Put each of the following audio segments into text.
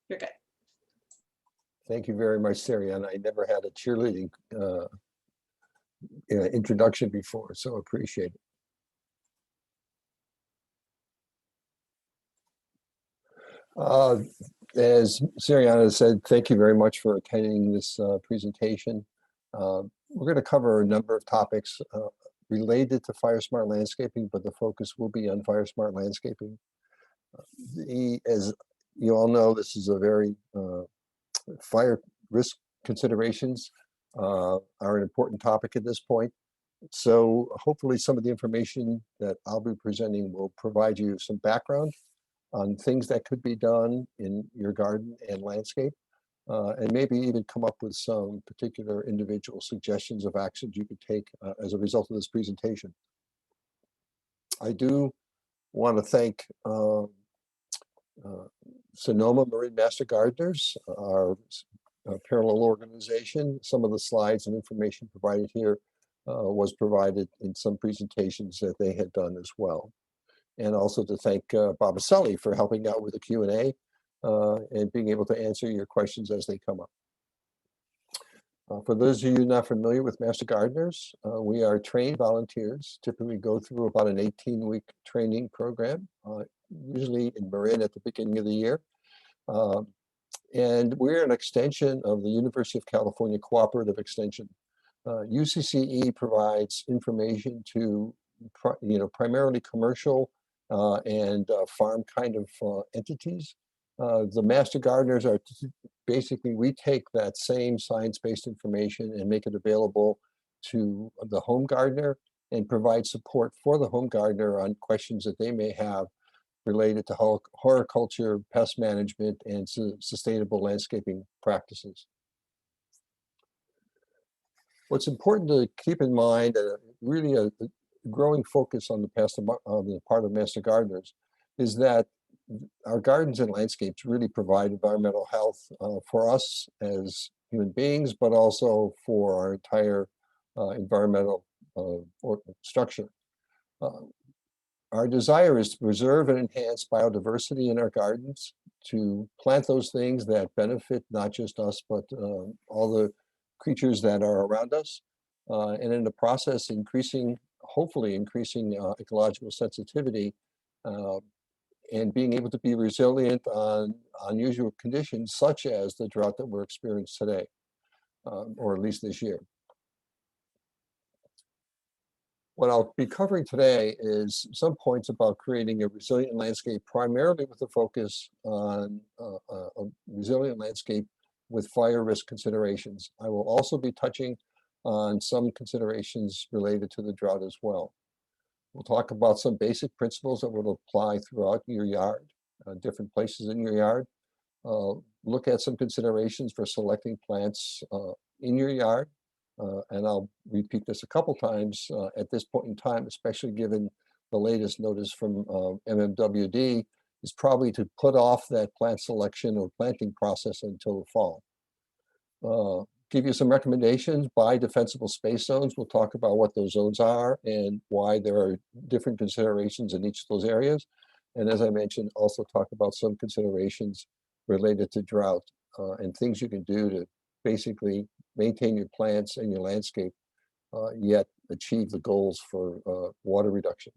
you're good. Thank you very much, Sariana. I never had a cheerleading introduction before, so appreciate it. As Sariana said, thank you very much for attending this presentation. We're going to cover a number of topics related to fire smart landscaping, but the focus will be on fire smart landscaping. As you all know, this is a very fire risk considerations are an important topic at this point. So hopefully some of the information that I'll be presenting will provide you some background on things that could be done in your garden and landscape, and maybe even come up with some particular individual suggestions of actions you could take as a result of this presentation. I do want to thank Sonoma Marin Master Gardeners, our parallel organization. Some of the slides and information provided here was provided in some presentations that they had done as well. And also to thank Bob Aselli for helping out with the Q&A and being able to answer your questions as they come up. For those of you not familiar with Master Gardeners, we are trained volunteers, typically go through about an 18-week training program, usually in Marin at the beginning of the year. And we're an extension of the University of California Cooperative Extension. UCCE provides information to primarily commercial and farm kind of entities. The Master Gardeners are basically, we take that same science-based information and make it available to the home gardener and provide support for the home gardener on questions that they may have related to horticulture, pest management, and sustainable landscaping practices. What's important to keep in mind, really a growing focus on the part of Master Gardeners, is that our gardens and landscapes really provide environmental health for us as human beings, but also for our entire environmental structure. Our desire is to preserve and enhance biodiversity in our gardens, to plant those things that benefit not just us, but all the creatures that are around us, and in the process hopefully increasing ecological sensitivity and being able to be resilient on unusual conditions such as the drought that we're experiencing today, or at least this year. What I'll be covering today is some points about creating a resilient landscape, primarily with a focus on a resilient landscape with fire risk considerations. I will also be touching on some considerations related to the drought as well. We'll talk about some basic principles that will apply throughout your yard, different places in your yard. Look at some considerations for selecting plants in your yard. And I'll repeat this a couple times at this point in time, especially given the latest notice from MMWD, is probably to put off that plant selection or planting process until the fall. Give you some recommendations by defensible space zones. We'll talk about what those zones are and why there are different considerations in each of those areas. And as I mentioned, also talk about some considerations related to drought and things you can do to basically maintain your plants and your landscape, yet achieve the goals for water reduction.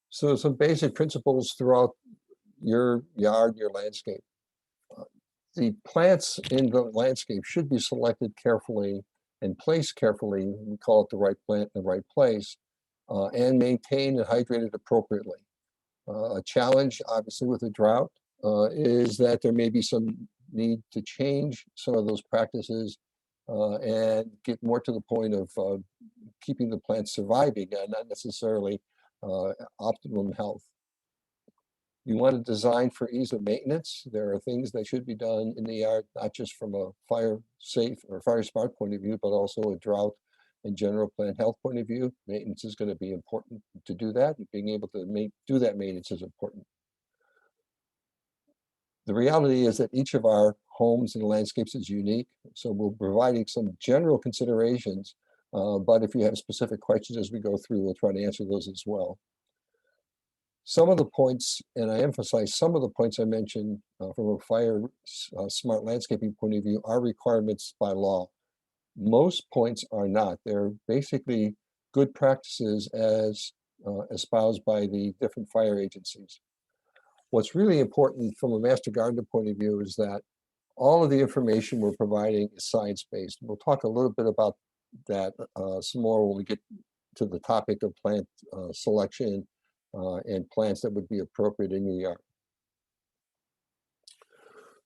So some basic principles throughout your yard, your landscape. The plants in the landscape should be selected carefully and placed carefully. We call it the right plant in the right place, and maintained and hydrated appropriately. A challenge, obviously, with a drought is that there may be some need to change some of those practices and get more to the point of keeping the plants surviving and not necessarily optimum health. You want to design for ease of maintenance. There are things that should be done in the yard, not just from a fire safe or fire smart point of view, but also a drought and general plant health point of view. Maintenance is going to be important to do that. And being able to do that maintenance is important. The reality is that each of our homes and landscapes is unique. So we're providing some general considerations, but if you have specific questions as we go through, we'll try to answer those as well. Some of the points, and I emphasize some of the points I mentioned from a fire smart landscaping point of view, are requirements by law. Most points are not. They're basically good practices as espoused by the different fire agencies. What's really important from a master gardener point of view is that all of the information we're providing is science-based. We'll talk a little bit about that some more when we get to the topic of plant selection and plants that would be appropriate in your yard.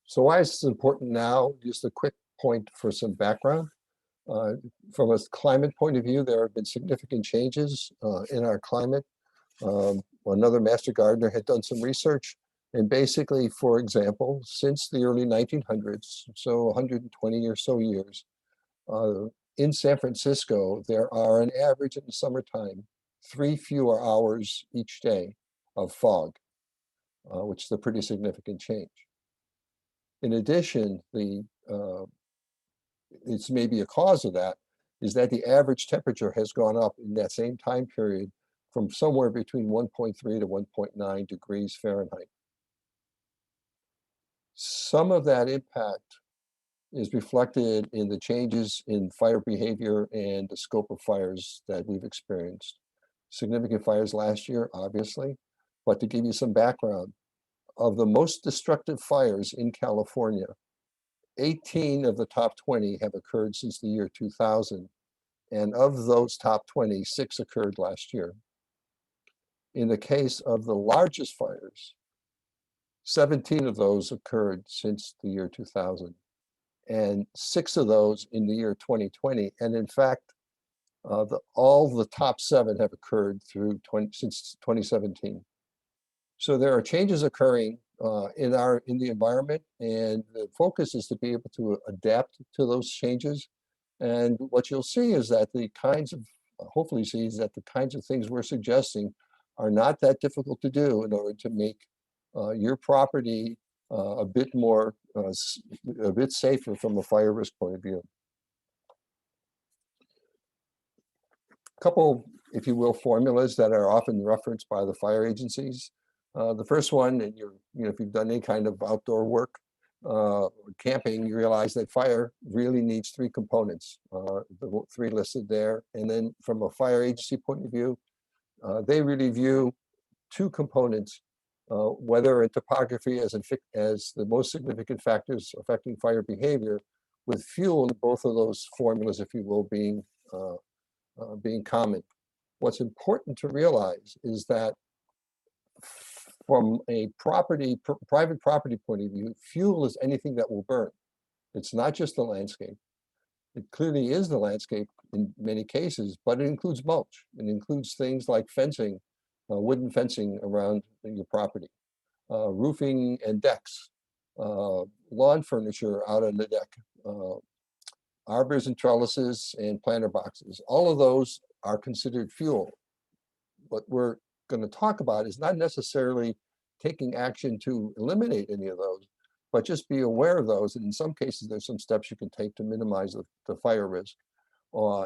So why is this important now? Just a quick point for some background. From a climate point of view, there have been significant changes in our climate. Another master gardener had done some research, and basically, for example, since the early 1900s, so 120 or so years, in San Francisco, there are an average in the summertime 3 fewer hours each day of fog, which is a pretty significant change. In addition, it's maybe a cause of that is that the average temperature has gone up in that same time period from somewhere between 1.3 to 1.9 degrees Fahrenheit. Some of that impact is reflected in the changes in fire behavior and the scope of fires that we've experienced. Significant fires last year, obviously, but to give you some background, of the most destructive fires in California, 18 of the top 20 have occurred since the year 2000, and of those top 20, 6 occurred last year. In the case of the largest fires, 17 of those occurred since the year 2000, and 6 of those in the year 2020. And in fact, all the top 7 have occurred since 2017. So there are changes occurring in the environment, and the focus is to be able to adapt to those changes. And what you'll see is that hopefully see is that the kinds of things we're suggesting are not that difficult to do in order to make your property a bit safer from a fire risk point of view. A couple, if you will, formulas that are often referenced by the fire agencies. The first one, and if you've done any kind of outdoor work, camping, you realize that fire really needs 3 components, the 3 listed there. And then from a fire agency point of view, they really view 2 components, weather and topography as the most significant factors affecting fire behavior, with fuel in both of those formulas, if you will, being common. What's important to realize is that from a private property point of view, fuel is anything that will burn. It's not just the landscape. It clearly is the landscape in many cases, but it includes mulch. It includes things like fencing, wooden fencing around your property, roofing and decks, lawn furniture out on the deck, arbors and trellises and planter boxes. All of those are considered fuel. What we're going to talk about is not necessarily taking action to eliminate any of those, but just be aware of those. And in some cases, there's some steps you can take to minimize the fire risk.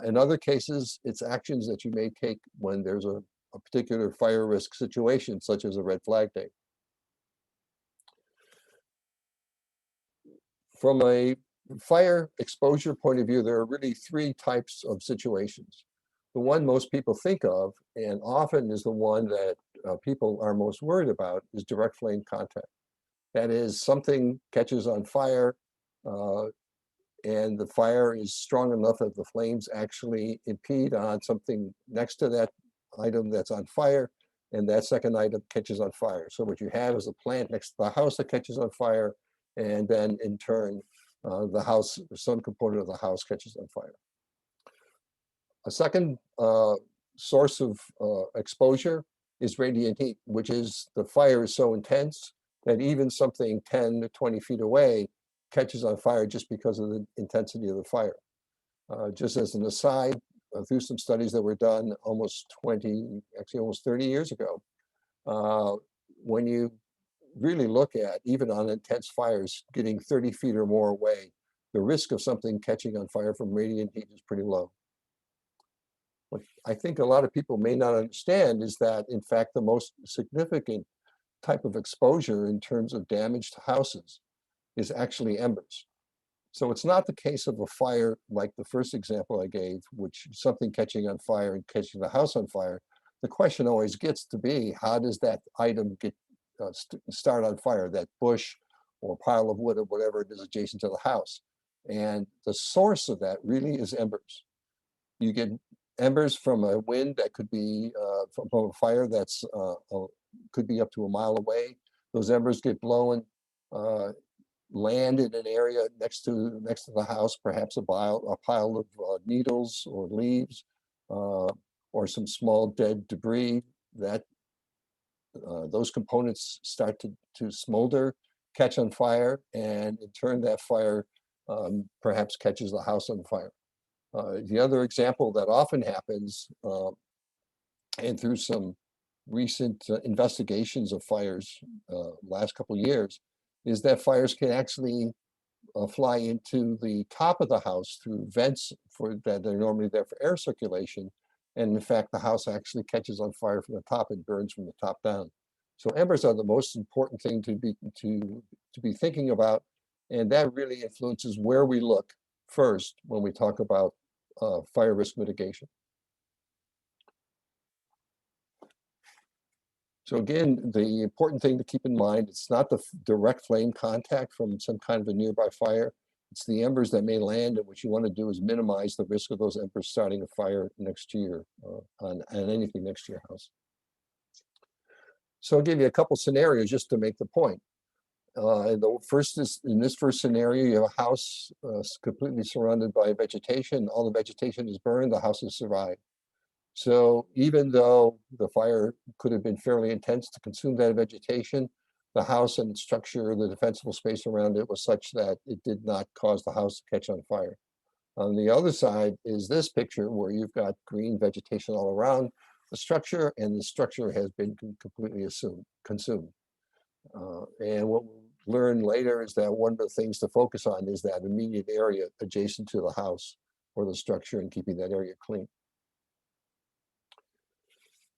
In other cases, it's actions that you may take when there's a particular fire risk situation, such as a red flag day. From a fire exposure point of view, there are really 3 types of situations. The one most people think of, and often is the one that people are most worried about, is direct flame contact. That is, something catches on fire, and the fire is strong enough that the flames actually impede on something next to that item that's on fire, and that second item catches on fire. So what you have is a plant next to the house that catches on fire, and then in turn, some component of the house catches on fire. A second source of exposure is radiant heat, which is the fire is so intense that even something 10 to 20 feet away catches on fire just because of the intensity of the fire. Just as an aside, through some studies that were done almost 30 years ago, when you really look at, even on intense fires, getting 30 feet or more away, the risk of something catching on fire from radiant heat is pretty low. What I think a lot of people may not understand is that, in fact, the most significant type of exposure in terms of damage to houses is actually embers. So it's not the case of a fire like the first example I gave, which is something catching on fire and catching the house on fire. The question always gets to be, how does that item get start on fire, that bush or pile of wood or whatever it is adjacent to the house? And the source of that really is embers. You get embers from a wind that could be from a fire that's could be up to a mile away. Those embers get blown, land in an area next to the house, perhaps a pile of needles or leaves, or some small dead debris. That those components start to smolder, catch on fire, and in turn that fire perhaps catches the house on fire. The other example that often happens, and through some recent investigations of fires last couple of years, is that fires can actually fly into the top of the house through vents that are normally there for air circulation. And in fact, the house actually catches on fire from the top and burns from the top down. So embers are the most important thing to be thinking about, and that really influences where we look first when we talk about fire risk mitigation. So again, the important thing to keep in mind, it's not the direct flame contact from some kind of a nearby fire. It's the embers that may land, and what you want to do is minimize the risk of those embers starting a fire next to your, on anything next to your house. So I'll give you a couple scenarios just to make the point. The first is, in this first scenario, you have a house completely surrounded by vegetation. All the vegetation is burned, the house has survived. So even though the fire could have been fairly intense to consume that vegetation, the house and its structure, the defensible space around it was such that it did not cause the house to catch on fire. On the other side is this picture where you've got green vegetation all around the structure, and the structure has been completely consumed. And what we'll learn later is that one of the things to focus on is that immediate area adjacent to the house or the structure, and keeping that area clean.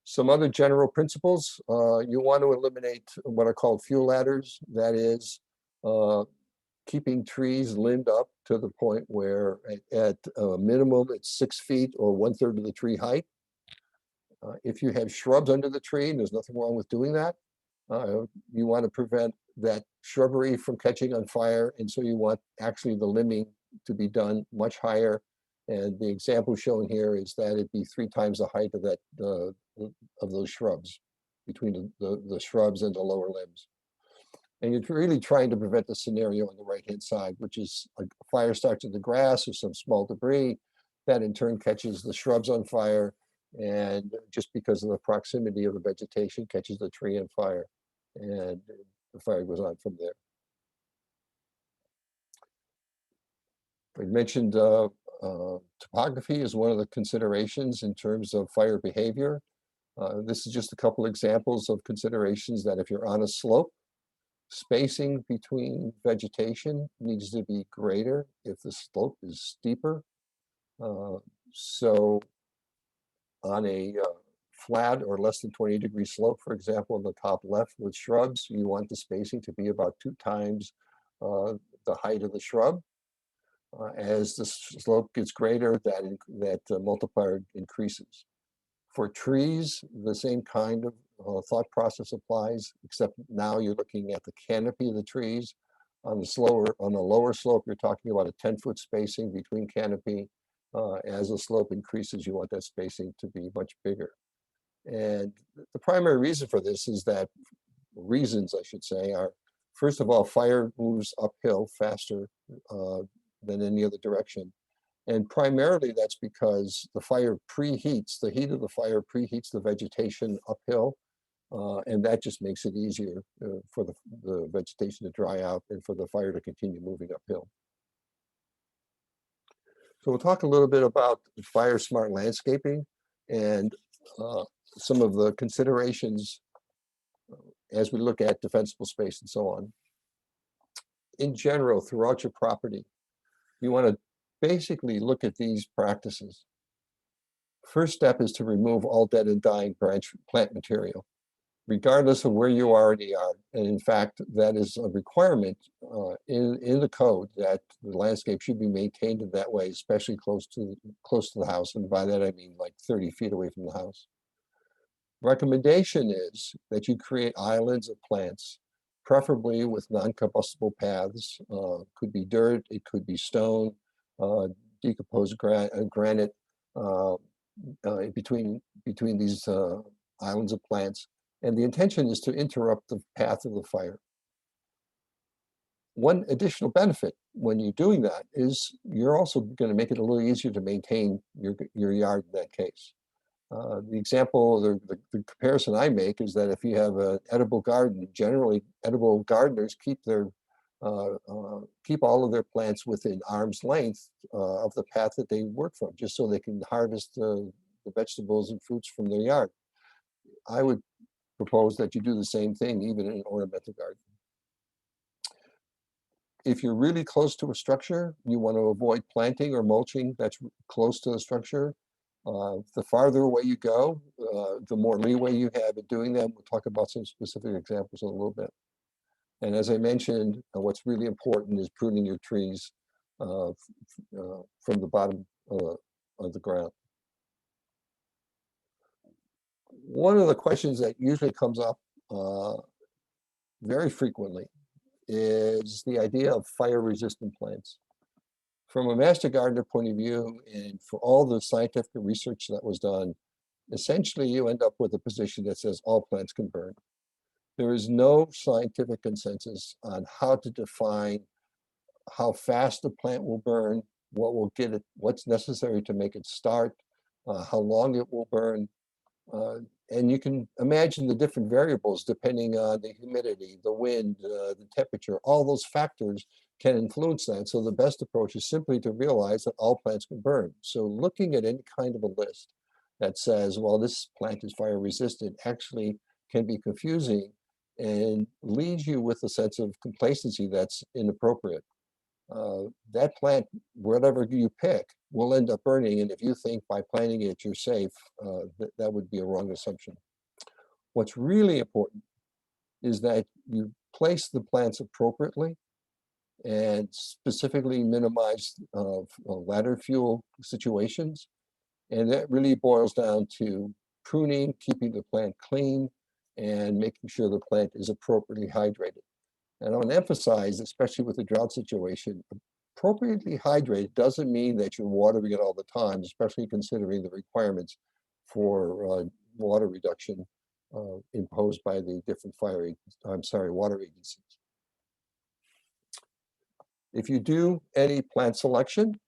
Some other general principles, you want to eliminate what are called fuel adders. That is, keeping trees limbed up to the point where at a minimum it's 6 feet or 1/3 of the tree height. If you have shrubs under the tree, and there's nothing wrong with doing that, you want to prevent that shrubbery from catching on fire, and so you want actually the limbing to be done much higher. And the example shown here is that it be 3 times the height of that of those shrubs, between the shrubs and the lower limbs. And you're really trying to prevent the scenario on the right-hand side, which is a fire starts in the grass or some small debris that in turn catches the shrubs on fire, and just because of the proximity of the vegetation catches the tree on fire, and the fire goes on from there. I mentioned topography is one of the considerations in terms of fire behavior. This is just a couple examples of considerations that if you're on a slope, spacing between vegetation needs to be greater if the slope is steeper. So on a flat or less than 20-degree slope, for example, on the top left with shrubs, you want the spacing to be about 2 times the height of the shrub. As the slope gets greater, that multiplier increases. For trees, the same kind of thought process applies, except now you're looking at the canopy of the trees. On the lower slope, you're talking about a 10-foot spacing between canopy. As the slope increases, you want that spacing to be much bigger. And the primary reason for this is that, reasons I should say, are, first of all, fire moves uphill faster than any other direction. And primarily that's because the fire preheats, the heat of the fire preheats the vegetation uphill, and that just makes it easier for the vegetation to dry out and for the fire to continue moving uphill. So we'll talk a little bit about fire smart landscaping and some of the considerations as we look at defensible space and so on. In general, throughout your property, you want to basically look at these practices. First step is to remove all dead and dying branch plant material, regardless of where you are in the yard. And in fact, that is a requirement in the code, that the landscape should be maintained in that way, especially close to the house. And by that I mean like 30 feet away from the house. Recommendation is that you create islands of plants, preferably with non-combustible paths. Could be dirt, it could be stone, decomposed granite, between these islands of plants. And the intention is to interrupt the path of the fire. One additional benefit when you're doing that is you're also going to make it a little easier to maintain your yard in that case. The example, the comparison I make is that if you have an edible garden, generally edible gardeners keep keep all of their plants within arm's length of the path that they work from, just so they can harvest the vegetables and fruits from their yard. I would propose that you do the same thing even in an ornamental garden. If you're really close to a structure, you want to avoid planting or mulching that's close to the structure. The farther away you go, the more leeway you have in doing that. We'll talk about some specific examples in a little bit. And as I mentioned, what's really important is pruning your trees from the bottom of the ground. One of the questions that usually comes up very frequently is the idea of fire-resistant plants. From a master gardener point of view, and for all the scientific research that was done, essentially you end up with a position that says all plants can burn. There is no scientific consensus on how to define how fast the plant will burn, what will get it, what's necessary to make it start, how long it will burn. And you can imagine the different variables depending on the humidity, the wind, the temperature. All those factors can influence that. So the best approach is simply to realize that all plants can burn. So looking at any kind of a list that says, well, this plant is fire resistant, actually can be confusing and leaves you with a sense of complacency that's inappropriate. That plant, whatever you pick, will end up burning. And if you think by planting it you're safe, that would be a wrong assumption. What's really important is that you place the plants appropriately and specifically minimize ladder fuel situations. And that really boils down to pruning, keeping the plant clean, and making sure the plant is appropriately hydrated. And I want to emphasize, especially with the drought situation, appropriately hydrated doesn't mean that you're watering it all the time, especially considering the requirements for water reduction imposed by the different water agencies. If you do any plant selection,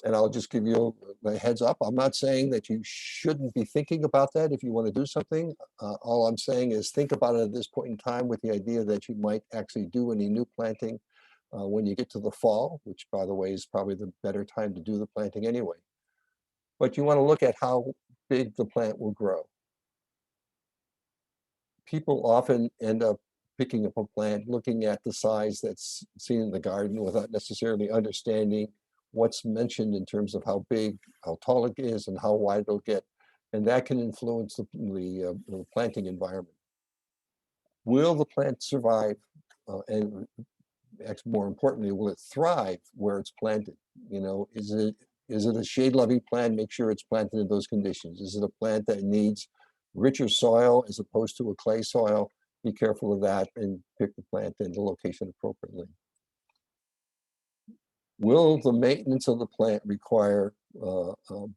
and I'll just give you a heads up, I'm not saying that you shouldn't be thinking about that if you want to do something. All I'm saying is think about it at this point in time with the idea that you might actually do any new planting when you get to the fall, which by the way is probably the better time to do the planting anyway. But you want to look at how big the plant will grow. People often end up picking up a plant, looking at the size that's seen in the garden without necessarily understanding what's mentioned in terms of how big, how tall it is, and how wide it'll get. And that can influence the planting environment. Will the plant survive? And more importantly, will it thrive where it's planted? You know, is it a shade-loving plant? Make sure it's planted in those conditions. Is it a plant that needs richer soil as opposed to a clay soil? Be careful of that and pick the plant and the location appropriately. Will the maintenance of the plant require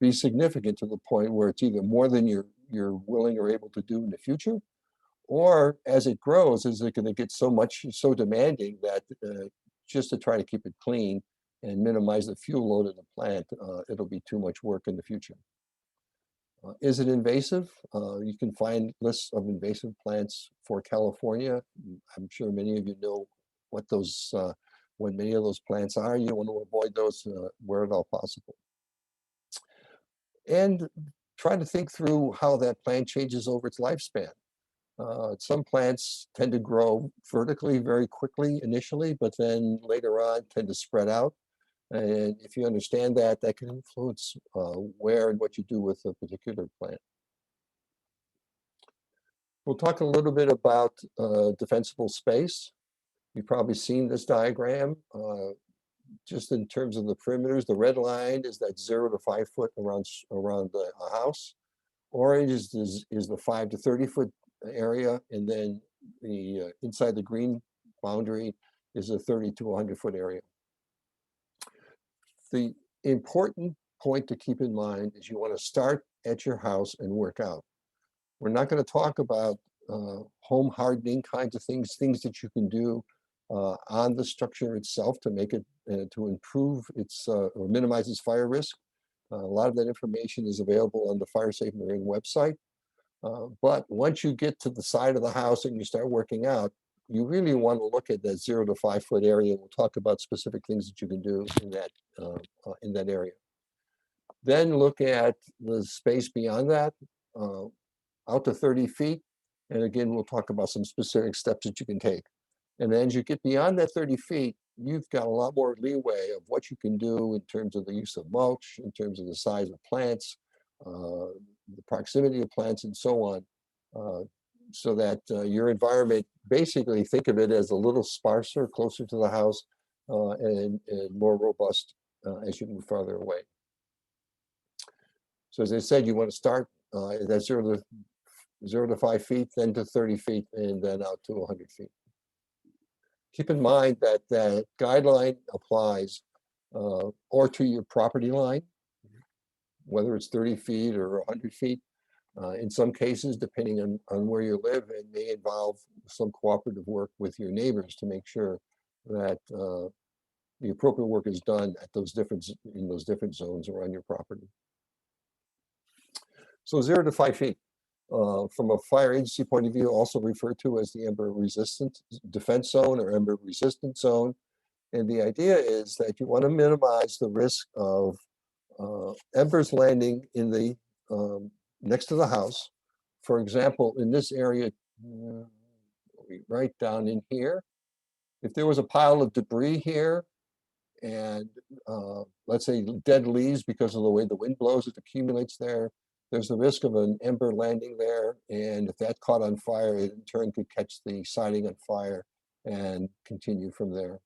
be significant to the point where it's either more than you're willing or able to do in the future, or as it grows, is it going to get so demanding that just to try to keep it clean and minimize the fuel load of the plant, it'll be too much work in the future. Is it invasive? You can find lists of invasive plants for California. I'm sure many of you know what many of those plants are. You want to avoid those where at all possible. And try to think through how that plant changes over its lifespan. Some plants tend to grow vertically very quickly initially, but then later on tend to spread out. And if you understand that, that can influence where and what you do with a particular plant. We'll talk a little bit about defensible space. You've probably seen this diagram. Just in terms of the perimeters, the red line is that 0 to 5 foot around a house. Orange is the 5 to 30 foot area, and then the inside the green boundary is a 30 to 100 foot area. The important point to keep in mind is you want to start at your house and work out. We're not going to talk about home hardening kinds of things that you can do on the structure itself to make it, to improve its, or minimize its fire risk. A lot of that information is available on the Fire Safe Marin website. But once you get to the side of the house and you start working out, you really want to look at that 0 to 5 foot area. We'll talk about specific things that you can do in that area. Then look at the space beyond that, out to 30 feet. And again, we'll talk about some specific steps that you can take. And then as you get beyond that 30 feet, you've got a lot more leeway of what you can do in terms of the use of mulch, in terms of the size of plants, the proximity of plants, and so on, so that your environment, basically think of it as a little sparser, closer to the house, and more robust as you move farther away. So as I said, you want to start at that 0 to 5 feet, then to 30 feet, and then out to 100 feet. Keep in mind that that guideline applies or to your property line, whether it's 30 feet or 100 feet. In some cases, depending on where you live, it may involve some cooperative work with your neighbors to make sure that the appropriate work is done at in those different zones around your property. So 0 to 5 feet. From a fire agency point of view, also referred to as the ember resistant defense zone or ember resistant zone. And the idea is that you want to minimize the risk of embers landing in the next to the house. For example, in this area, right down in here, if there was a pile of debris here and let's say dead leaves, because of the way the wind blows, it accumulates there. There's the risk of an ember landing there, and if that caught on fire, it in turn could catch the siding on fire and continue from there.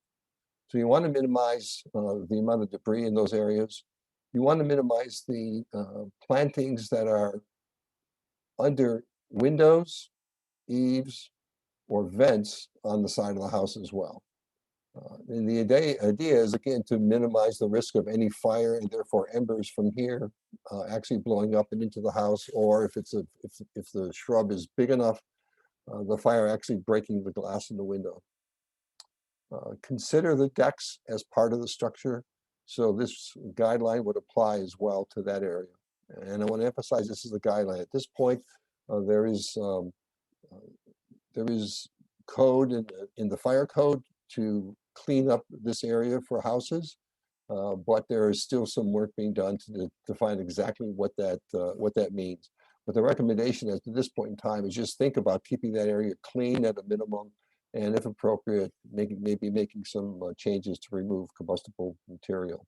So you want to minimize the amount of debris in those areas. You want to minimize the plantings that are under windows, eaves, or vents on the side of the house as well. And the idea is, again, to minimize the risk of any fire and therefore embers from here actually blowing up and into the house, or if the shrub is big enough, the fire actually breaking the glass in the window. Consider the decks as part of the structure. So this guideline would apply as well to that area. And I want to emphasize this is a guideline. At this point, there is code in the fire code to clean up this area for houses, but there is still some work being done to define exactly what that means. But the recommendation at this point in time is just think about keeping that area clean at a minimum, and if appropriate, maybe making some changes to remove combustible material.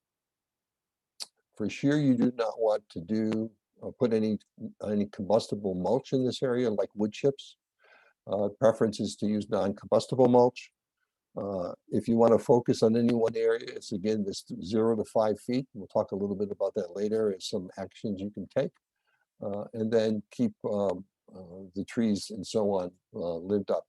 For sure, you do not want to put any combustible mulch in this area, like wood chips. Preference is to use non-combustible mulch. If you want to focus on any one area, it's again this 0 to 5 feet. We'll talk a little bit about that later as some actions you can take. And then keep the trees and so on lived up.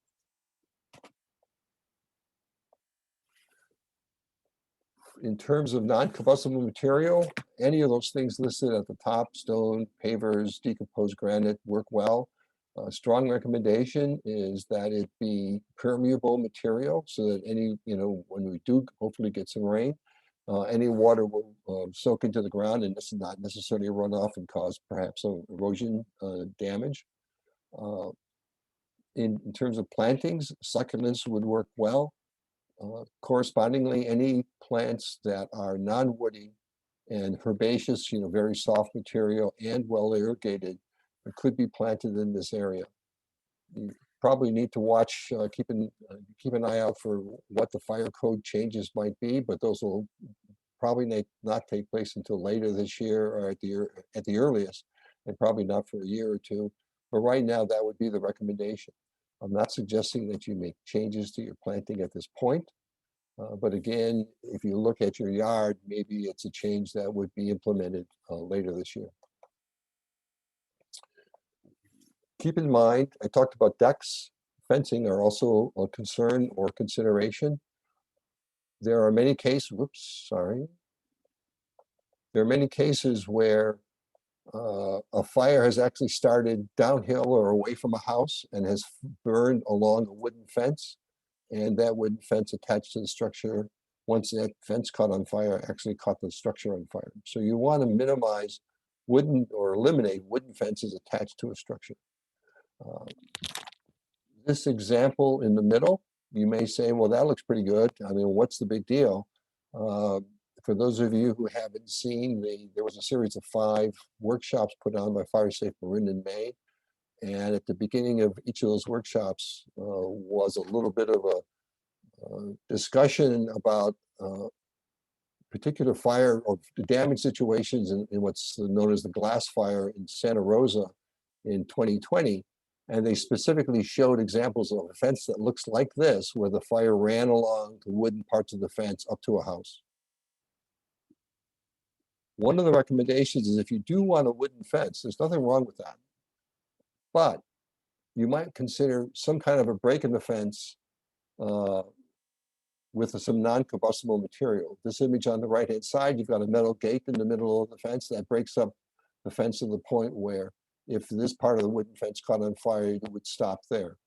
In terms of non-combustible material, any of those things listed at the top, stone, pavers, decomposed granite, work well. Strong recommendation is that it be permeable material so that when we do hopefully get some rain, any water will soak into the ground and this is not necessarily run off and cause perhaps some erosion damage. In terms of plantings, succulents would work well. Correspondingly, any plants that are non-woody and herbaceous, very soft material and well irrigated, could be planted in this area. You probably need to watch, keep an eye out for what the fire code changes might be, but those will probably not take place until later this year or at the earliest, and probably not for a year or two. But right now, that would be the recommendation. I'm not suggesting that you make changes to your planting at this point. But again, if you look at your yard, maybe it's a change that would be implemented later this year. Keep in mind, I talked about decks. Fencing are also a concern or consideration. There are many cases, There are many cases where a fire has actually started downhill or away from a house and has burned along a wooden fence, and that wooden fence attached to the structure, once that fence caught on fire, actually caught the structure on fire. So you want to minimize wooden or eliminate wooden fences attached to a structure. This example in the middle, you may say, well, that looks pretty good. I mean, what's the big deal? For those of you who haven't seen, there was a series of 5 workshops put on by Fire Safe Marin in May. And at the beginning of each of those workshops was a little bit of a discussion about particular fire or damage situations in what's known as the glass fire in Santa Rosa in 2020. And they specifically showed examples of a fence that looks like this, where the fire ran along the wooden parts of the fence up to a house. One of the recommendations is if you do want a wooden fence, there's nothing wrong with that. But you might consider some kind of a break in the fence with some non-combustible material. This image on the right-hand side, you've got a metal gate in the middle of the fence that breaks up the fence to the point where if this part of the wooden fence caught on fire, it would stop there.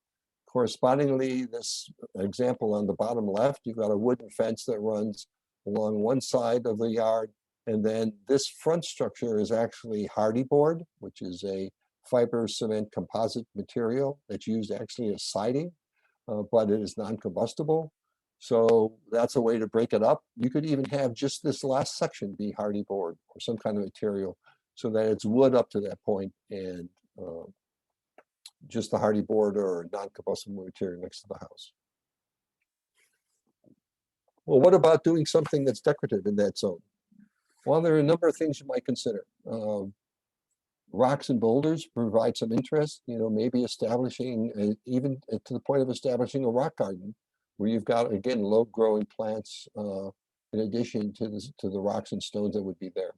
Correspondingly, this example on the bottom left, you've got a wooden fence that runs along one side of the yard, and then this front structure is actually hardy board, which is a fiber cement composite material that's used actually as siding, but it is non-combustible. So that's a way to break it up. You could even have just this last section be hardy board or some kind of material so that it's wood up to that point and just the hardy board or non-combustible material next to the house. Well, what about doing something that's decorative in that zone? Well, there are a number of things you might consider. Rocks and boulders provide some interest, maybe establishing, even to the point of establishing a rock garden, where you've got, again, low-growing plants in addition to the rocks and stones that would be there.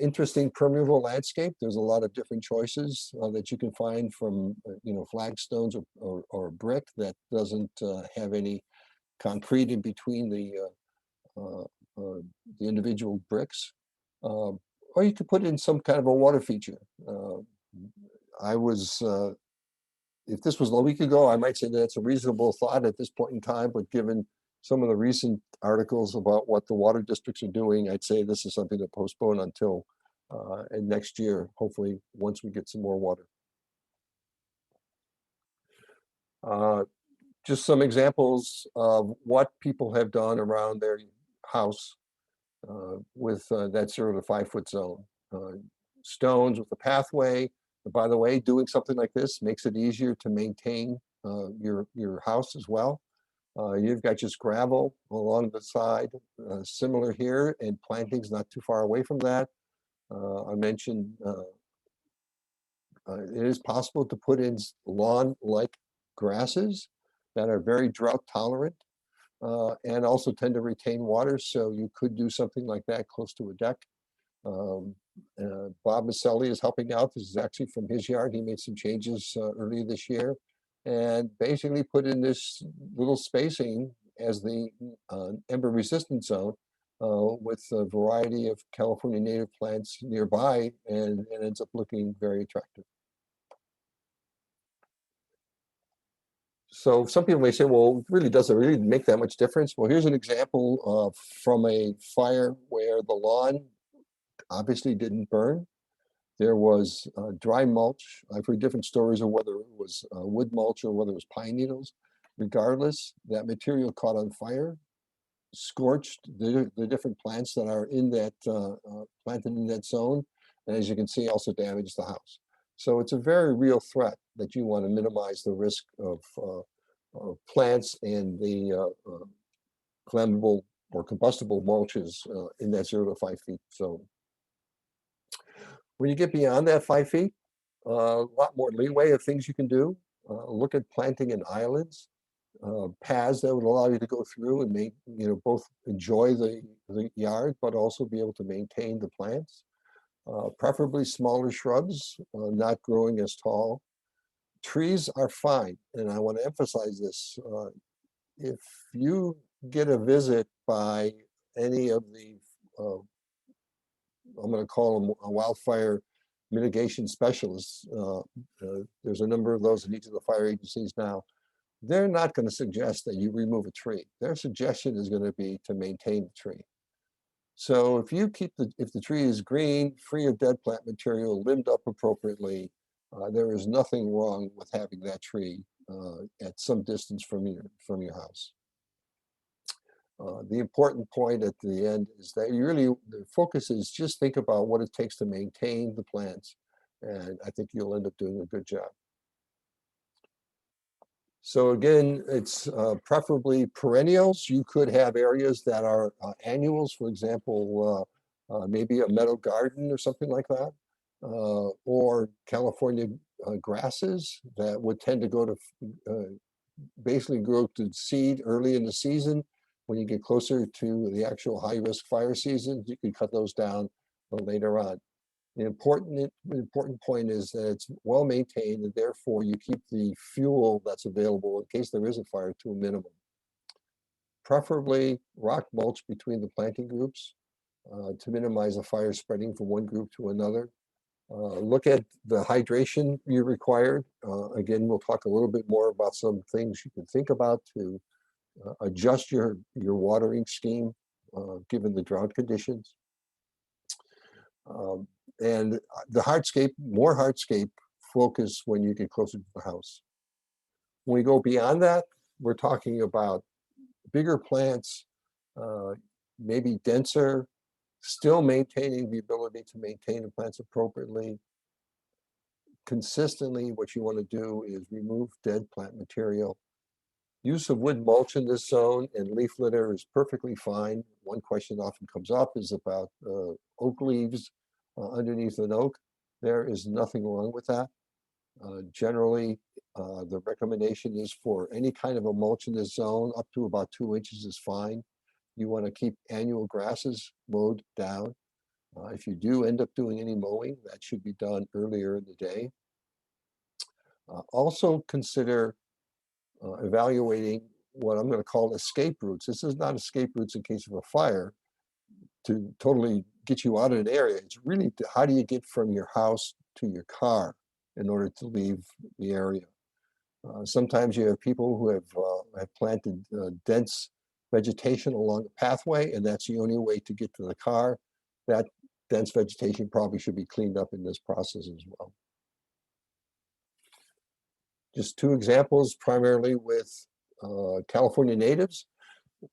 Interesting permeable landscape. There's a lot of different choices that you can find from, flagstones or brick that doesn't have any concrete in between the individual bricks. Or you could put in some kind of a water feature. If this was a week ago, I might say that's a reasonable thought at this point in time, but given some of the recent articles about what the water districts are doing, I'd say this is something to postpone until next year, hopefully, once we get some more water. Just some examples of what people have done around their house with that 0 to 5 foot zone. Stones with the pathway. By the way, doing something like this makes it easier to maintain your house as well. You've got just gravel along the side, similar here, and plantings not too far away from that. I mentioned it is possible to put in lawn-like grasses that are very drought tolerant and also tend to retain water. So you could do something like that close to a deck. Bob Maselli is helping out. This is actually from his yard. He made some changes earlier this year and basically put in this little spacing as the ember resistant zone with a variety of California native plants nearby, and it ends up looking very attractive. So some people may say, well, does it really make that much difference? Well, here's an example from a fire where the lawn obviously didn't burn. There was dry mulch. I've heard different stories of whether it was wood mulch or whether it was pine needles. Regardless, that material caught on fire, scorched the different plants that are in that planted in that zone, and as you can see, also damaged the house. So it's a very real threat that you want to minimize the risk of plants and the flammable or combustible mulches in that 0 to 5 feet zone. When you get beyond that 5 feet, a lot more leeway of things you can do. Look at planting in islands, paths that would allow you to go through and make, both enjoy the yard, but also be able to maintain the plants. Preferably smaller shrubs, not growing as tall. Trees are fine, and I want to emphasize this. If you get a visit by any of the, I'm going to call them a wildfire mitigation specialists, there's a number of those in each of the fire agencies now, they're not going to suggest that you remove a tree. Their suggestion is going to be to maintain the tree. So if you keep if the tree is green, free of dead plant material, limbed up appropriately, there is nothing wrong with having that tree at some distance from your house. The important point at the end is that the focus is just think about what it takes to maintain the plants, and I think you'll end up doing a good job. So again, it's preferably perennials. You could have areas that are annuals, for example, maybe a meadow garden or something like that, or California grasses that would tend to go to basically grow to seed early in the season. When you get closer to the actual high-risk fire season, you can cut those down later on. The important point is that it's well maintained, and therefore you keep the fuel that's available in case there is a fire to a minimum. Preferably rock mulch between the planting groups to minimize the fire spreading from one group to another. Look at the hydration you required. Again, we'll talk a little bit more about some things you can think about to adjust your watering scheme given the drought conditions. And the more hardscape focus when you get closer to the house. When we go beyond that, we're talking about bigger plants, maybe denser, still maintaining the ability to maintain the plants appropriately. Consistently, what you want to do is remove dead plant material. Use of wood mulch in this zone and leaf litter is perfectly fine. One question often comes up is about oak leaves underneath an oak. There is nothing wrong with that. Generally, the recommendation is for any kind of a mulch in this zone, up to about 2 inches is fine. You want to keep annual grasses mowed down. If you do end up doing any mowing, that should be done earlier in the day. Also consider evaluating what I'm going to call escape routes. This is not escape routes in case of a fire to totally get you out of an area. It's really how do you get from your house to your car in order to leave the area. Sometimes you have people who have planted dense vegetation along the pathway, and that's the only way to get to the car. That dense vegetation probably should be cleaned up in this process as well. Just 2 examples, primarily with California natives.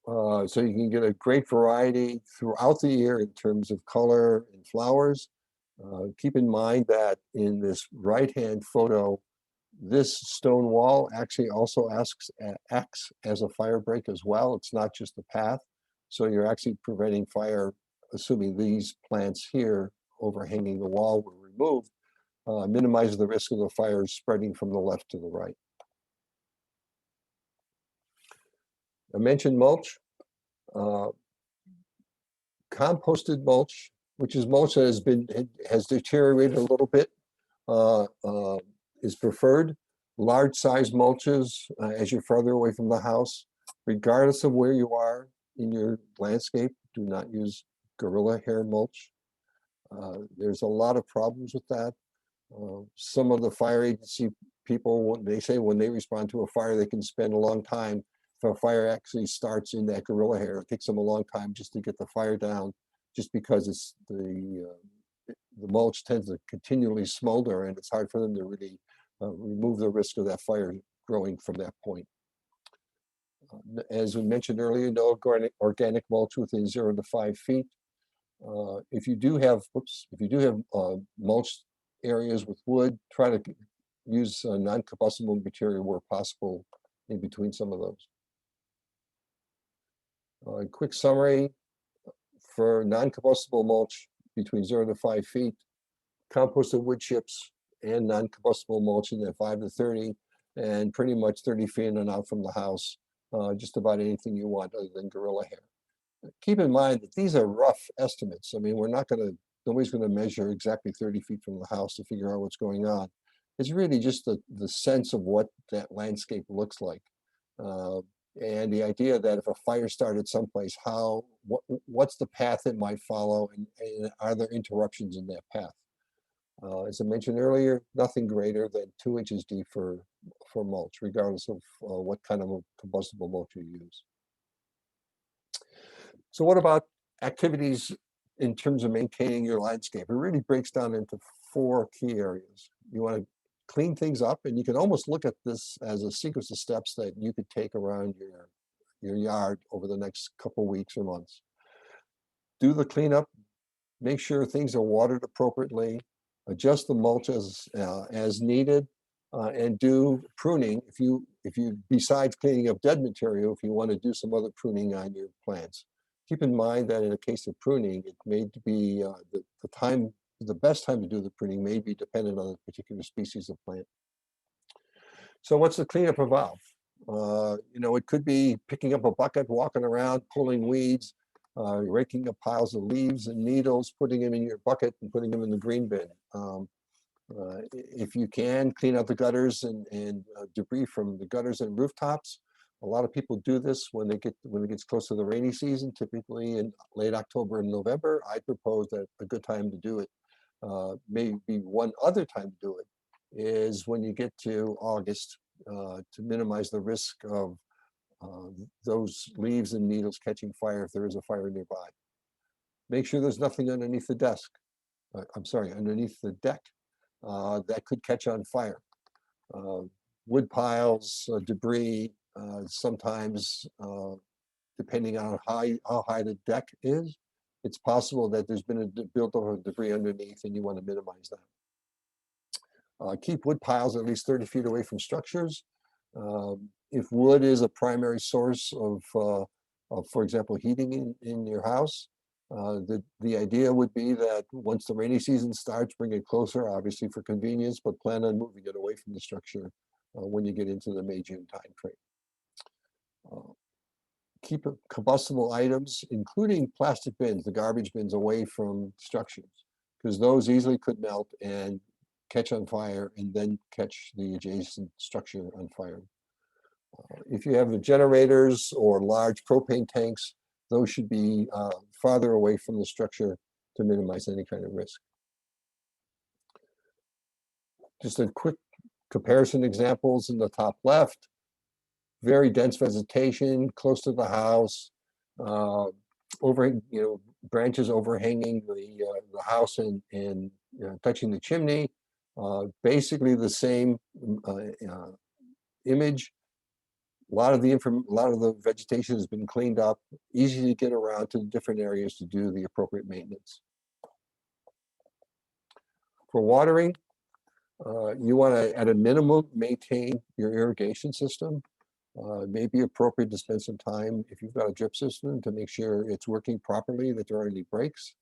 So you can get a great variety throughout the year in terms of color and flowers. Keep in mind that in this right-hand photo, this stone wall actually also acts as a fire break as well. It's not just a path. So you're actually preventing fire, assuming these plants here overhanging the wall were removed, minimizes the risk of the fire spreading from the left to the right. I mentioned mulch. Composted mulch, which is mulch that has deteriorated a little bit, is preferred. Large size mulches as you're further away from the house, regardless of where you are in your landscape, do not use gorilla hair mulch. There's a lot of problems with that. Some of the fire agency people, they say when they respond to a fire, they can spend a long time. If a fire actually starts in that gorilla hair, it takes them a long time just to get the fire down, just because it's the mulch tends to continually smolder, and it's hard for them to really remove the risk of that fire growing from that point. As we mentioned earlier, no organic mulch within 0 to 5 feet. If you do have mulch areas with wood, try to use non-combustible material where possible in between some of those. Quick summary for non-combustible mulch between 0 to 5 feet, composted wood chips and non-combustible mulch in that 5 to 30, and pretty much 30 feet in and out from the house, just about anything you want other than gorilla hair. Keep in mind that these are rough estimates. I mean, nobody's going to measure exactly 30 feet from the house to figure out what's going on. It's really just the sense of what that landscape looks like. And the idea that if a fire started someplace, what's the path it might follow, and are there interruptions in that path? As I mentioned earlier, nothing greater than 2 inches deep for mulch, regardless of what kind of a combustible mulch you use. So what about activities in terms of maintaining your landscape? It really breaks down into 4 key areas. You want to clean things up, and you can almost look at this as a sequence of steps that you could take around your yard over the next couple weeks or months. Do the cleanup, make sure things are watered appropriately, adjust the mulch as needed, and do pruning if you besides cleaning up dead material, if you want to do some other pruning on your plants. Keep in mind that in a case of pruning, it may be the best time to do the pruning may be dependent on the particular species of plant. So what's the cleanup involve? It could be picking up a bucket, walking around, pulling weeds, raking up piles of leaves and needles, putting them in your bucket and putting them in the green bin. If you can, clean out the gutters and debris from the gutters and rooftops. A lot of people do this when it gets close to the rainy season, typically in late October and November. I propose that a good time to do it, maybe one other time to do it, is when you get to August, to minimize the risk of those leaves and needles catching fire if there is a fire nearby. Make sure there's nothing underneath the desk. Underneath the deck that could catch on fire. Wood piles, debris, sometimes depending on how high the deck is, it's possible that there's been a buildup of debris underneath and you want to minimize that. Keep wood piles at least 30 feet away from structures. If wood is a primary source of for example, heating in your house, the idea would be that once the rainy season starts, bring it closer, obviously for convenience, but plan on moving it away from the structure when you get into the May-June time frame. Keep combustible items, including plastic bins, the garbage bins, away from structures, because those easily could melt and catch on fire and then catch the adjacent structure on fire. If you have generators or large propane tanks, those should be farther away from the structure to minimize any kind of risk. Just a quick comparison examples in the top left. Very dense vegetation close to the house, branches overhanging the house and touching the chimney. Basically the same image. A lot of the vegetation has been cleaned up, easy to get around to the different areas to do the appropriate maintenance. For watering, you want to, at a minimum, maintain your irrigation system. It may be appropriate to spend some time, if you've got a drip system, to make sure it's working properly, that there aren't any breaks.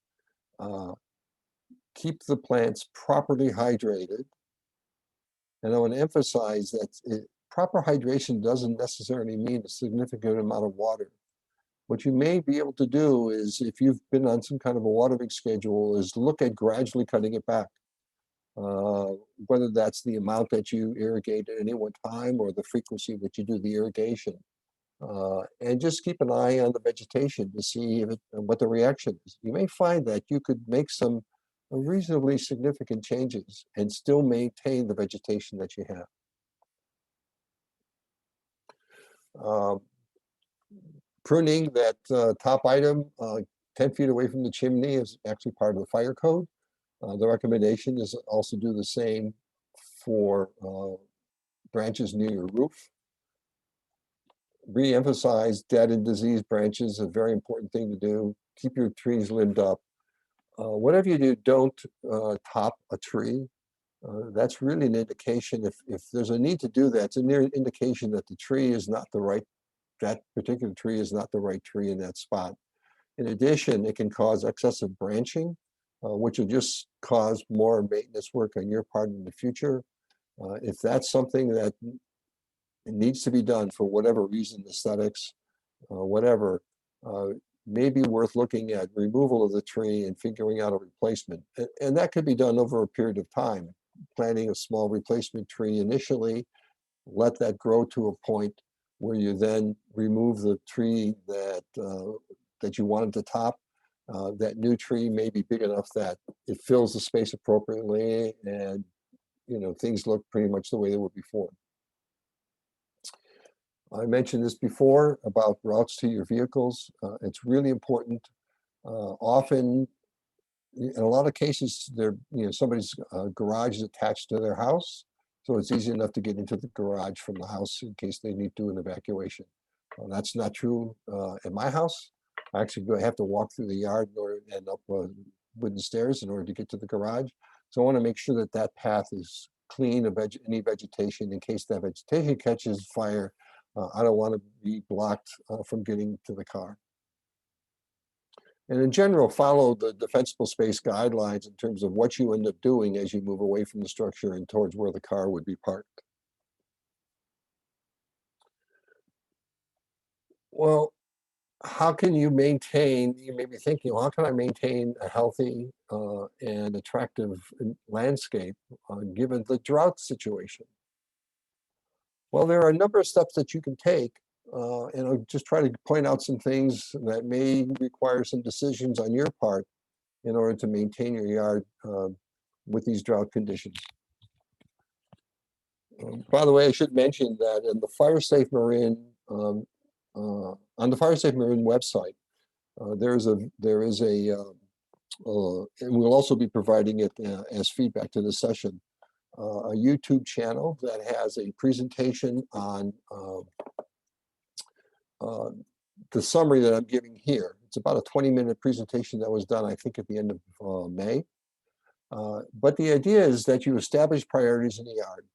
Keep the plants properly hydrated. And I want to emphasize that proper hydration doesn't necessarily mean a significant amount of water. What you may be able to do is, if you've been on some kind of a watering schedule, is look at gradually cutting it back. Whether that's the amount that you irrigate at any one time or the frequency that you do the irrigation. And just keep an eye on the vegetation to see what the reaction is. You may find that you could make some reasonably significant changes and still maintain the vegetation that you have. Pruning, that top item, 10 feet away from the chimney, is actually part of the fire code. The recommendation is also do the same for branches near your roof. Re-emphasize dead and diseased branches, a very important thing to do. Keep your trees limbed up. Whatever you do, don't top a tree. That's really an indication, if there's a need to do that, it's an indication that the tree is not the right that particular tree is not the right tree in that spot. In addition, it can cause excessive branching, which will just cause more maintenance work on your part in the future. If that's something that needs to be done for whatever reason, aesthetics, whatever, may be worth looking at removal of the tree and figuring out a replacement. And that could be done over a period of time, planting a small replacement tree initially, let that grow to a point where you then remove the tree that you wanted to top. That new tree may be big enough that it fills the space appropriately, and things look pretty much the way they were before. I mentioned this before about routes to your vehicles. It's really important. Often, in a lot of cases, somebody's garage is attached to their house, so it's easy enough to get into the garage from the house in case they need to do an evacuation. That's not true at my house. I actually have to walk through the yard in order to end up wooden stairs in order to get to the garage. So I want to make sure that that path is clean of any vegetation in case that vegetation catches fire. I don't want to be blocked from getting to the car. And in general, follow the defensible space guidelines in terms of what you end up doing as you move away from the structure and towards where the car would be parked. Well, how can you maintain, you may be thinking, well, how can I maintain a healthy and attractive landscape given the drought situation? Well, there are a number of steps that you can take, and I'll just try to point out some things that may require some decisions on your part in order to maintain your yard with these drought conditions. By the way, I should mention that in the FireSafe Marin, on the FireSafe Marin website, there is a and we'll also be providing it as feedback to this session, a YouTube channel that has a presentation on the summary that I'm giving here. It's about a 20-minute presentation that was done, I think, at the end of May. But the idea is that you establish priorities in the yard.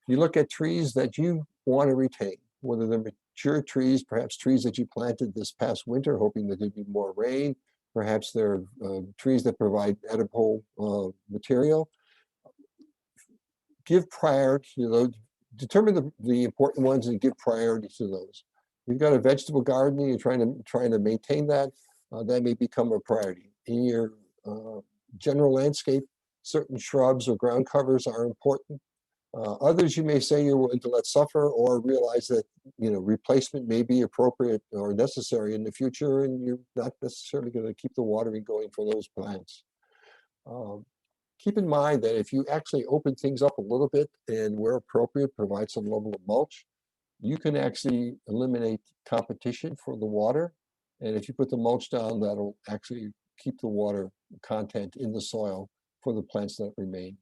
You look at trees that you want to retain, whether they're mature trees, perhaps trees that you planted this past winter, hoping that there'd be more rain. Perhaps they're trees that provide edible material. Give priority to those, determine the important ones and give priority to those. You've got a vegetable garden, you're trying to maintain that, that may become a priority. In your general landscape, certain shrubs or ground covers are important. Others you may say you're willing to let suffer, or realize that replacement may be appropriate or necessary in the future, and you're not necessarily going to keep the watering going for those plants. Keep in mind that if you actually open things up a little bit and where appropriate provide some level of mulch, you can actually eliminate competition for the water. And if you put the mulch down, that'll actually keep the water content in the soil for the plants that remain.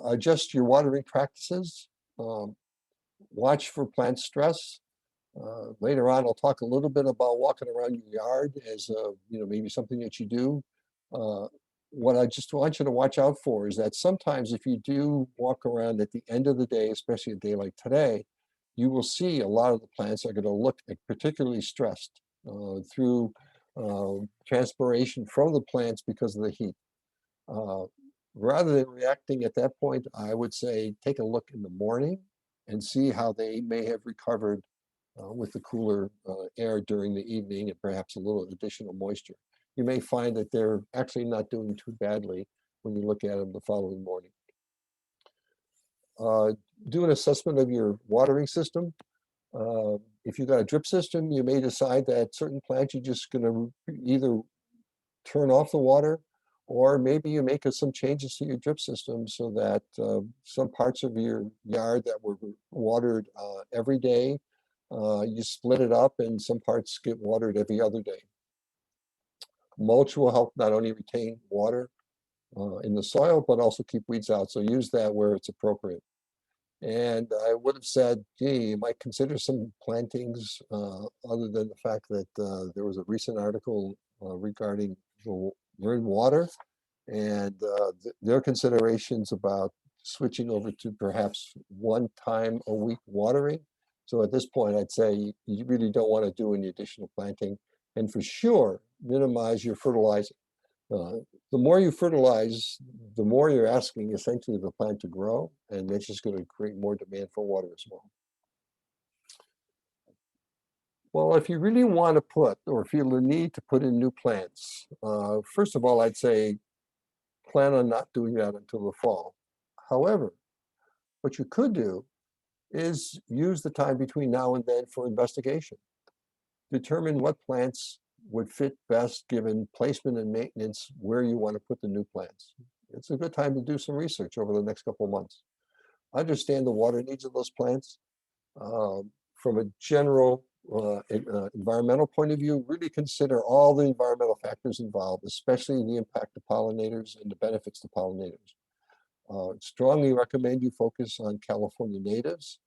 Adjust your watering practices. Watch for plant stress. Later on, I'll talk a little bit about walking around your yard as maybe something that you do. What I just want you to watch out for is that sometimes if you do walk around at the end of the day, especially a day like today, you will see a lot of the plants are going to look particularly stressed through transpiration from the plants because of the heat. Rather than reacting at that point, I would say take a look in the morning and see how they may have recovered with the cooler air during the evening and perhaps a little additional moisture. You may find that they're actually not doing too badly when you look at them the following morning. Do an assessment of your watering system. If you've got a drip system, you may decide that certain plants you're just going to either turn off the water, or maybe you make some changes to your drip system so that some parts of your yard that were watered every day, you split it up and some parts get watered every other day. Mulch will help not only retain water in the soil, but also keep weeds out. So use that where it's appropriate. And I would have said, gee, you might consider some plantings other than the fact that there was a recent article regarding marine water and their considerations about switching over to perhaps 1 time a week watering. So at this point, I'd say you really don't want to do any additional planting, and for sure, minimize your fertilizing. Uh, the more you fertilize, the more you're asking essentially the plant to grow, and that's just going to create more demand for water as well. Well, if you really want to put or feel the need to put in new plants, first of all, I'd say plan on not doing that until the fall. However, what you could do is use the time between now and then for investigation. Determine what plants would fit best given placement and maintenance where you want to put the new plants. It's a good time to do some research over the next couple of months. Understand the water needs of those plants. From a general environmental point of view, really consider all the environmental factors involved, especially the impact of pollinators and the benefits to pollinators. Strongly recommend you focus on California natives.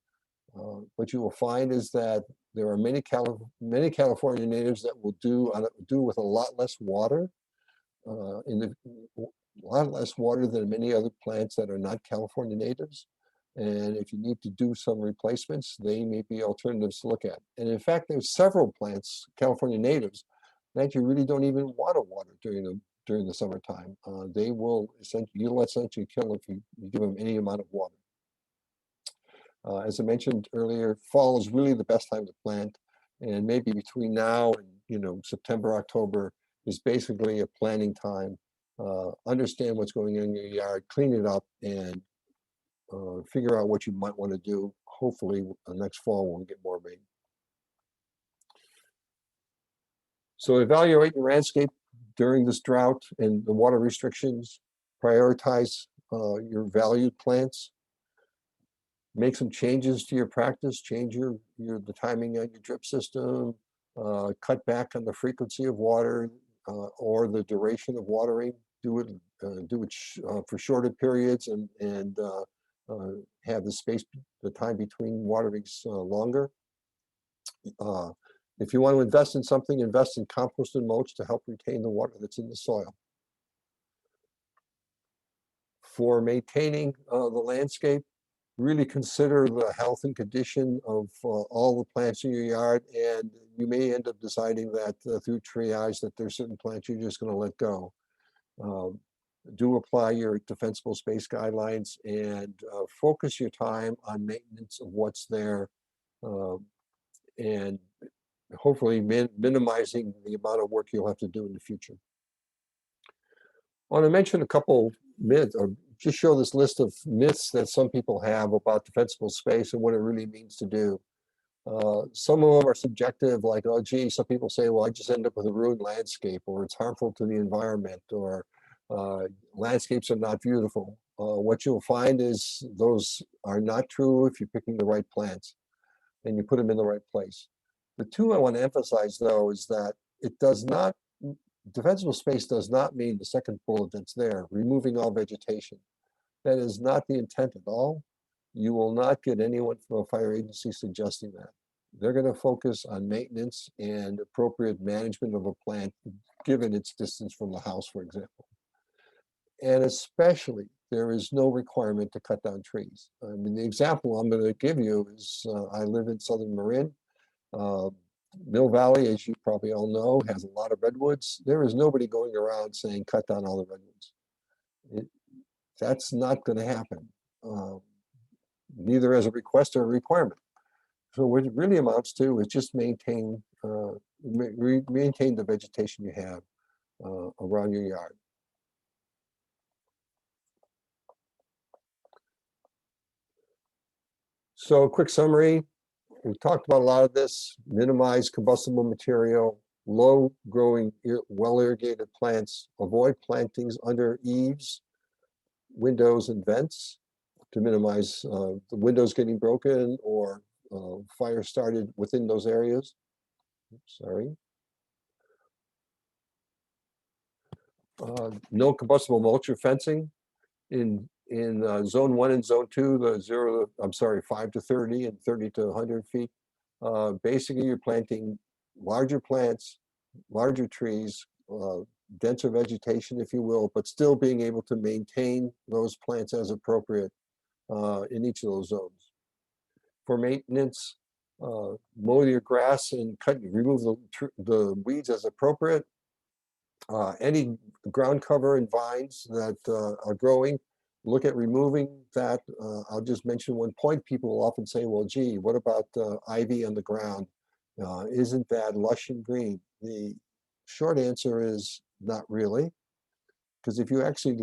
What you will find is that there are many California natives that will do with a lot less water, a lot less water than many other plants that are not California natives. And if you need to do some replacements, they may be alternatives to look at. And in fact, there's several plants, California natives, that you really don't even want to water during the summertime. You'll essentially kill if you give them any amount of water. As I mentioned earlier, fall is really the best time to plant, and maybe between now and September, October is basically a planting time. Understand what's going on in your yard, clean it up, and figure out what you might want to do. Hopefully, next fall we'll get more rain. So evaluate your landscape during this drought and the water restrictions. Prioritize your valued plants. Make some changes to your practice. Change the timing on your drip system. Cut back on the frequency of water or the duration of watering. Do it for shorter periods and have the time between waterings longer. If you want to invest in something, invest in compost and mulch to help retain the water that's in the soil. For maintaining the landscape, really consider the health and condition of all the plants in your yard, and you may end up deciding that through triage that there's certain plants you're just going to let go. Do apply your defensible space guidelines and focus your time on maintenance of what's there, and hopefully minimizing the amount of work you'll have to do in the future. I want to mention a couple myths, or just show this list of myths that some people have about defensible space and what it really means to do. Some of them are subjective, like, oh, gee, some people say, well, I just end up with a ruined landscape, or it's harmful to the environment, or landscapes are not beautiful. What you'll find is those are not true if you're picking the right plants and you put them in the right place. The two I want to emphasize, though, is that defensible space does not mean the second bullet that's there, removing all vegetation. That is not the intent at all. You will not get anyone from a fire agency suggesting that. They're going to focus on maintenance and appropriate management of a plant, given its distance from the house, for example. And especially, there is no requirement to cut down trees. I mean, the example I'm going to give you is I live in southern Marin. Mill Valley, as you probably all know, has a lot of redwoods. There is nobody going around saying cut down all the redwoods. That's not going to happen, neither as a request or a requirement. So what it really amounts to is just maintain the vegetation you have around your yard. So a quick summary. We've talked about a lot of this. Minimize combustible material, low growing, well irrigated plants, avoid plantings under eaves, windows, and vents to minimize the windows getting broken or fire started within those areas. Sorry. No combustible mulch or fencing in zone 1 and zone 2, the 5 to 30 and 30 to 100 feet. Basically, you're planting larger plants, larger trees, denser vegetation, if you will, but still being able to maintain those plants as appropriate in each of those zones. For maintenance, Mow your grass and remove the weeds as appropriate. Any ground cover and vines that are growing, look at removing that. I'll just mention one point. People will often say, well, gee, what about ivy on the ground? Isn't that lush and green? The short answer is not really, because if you actually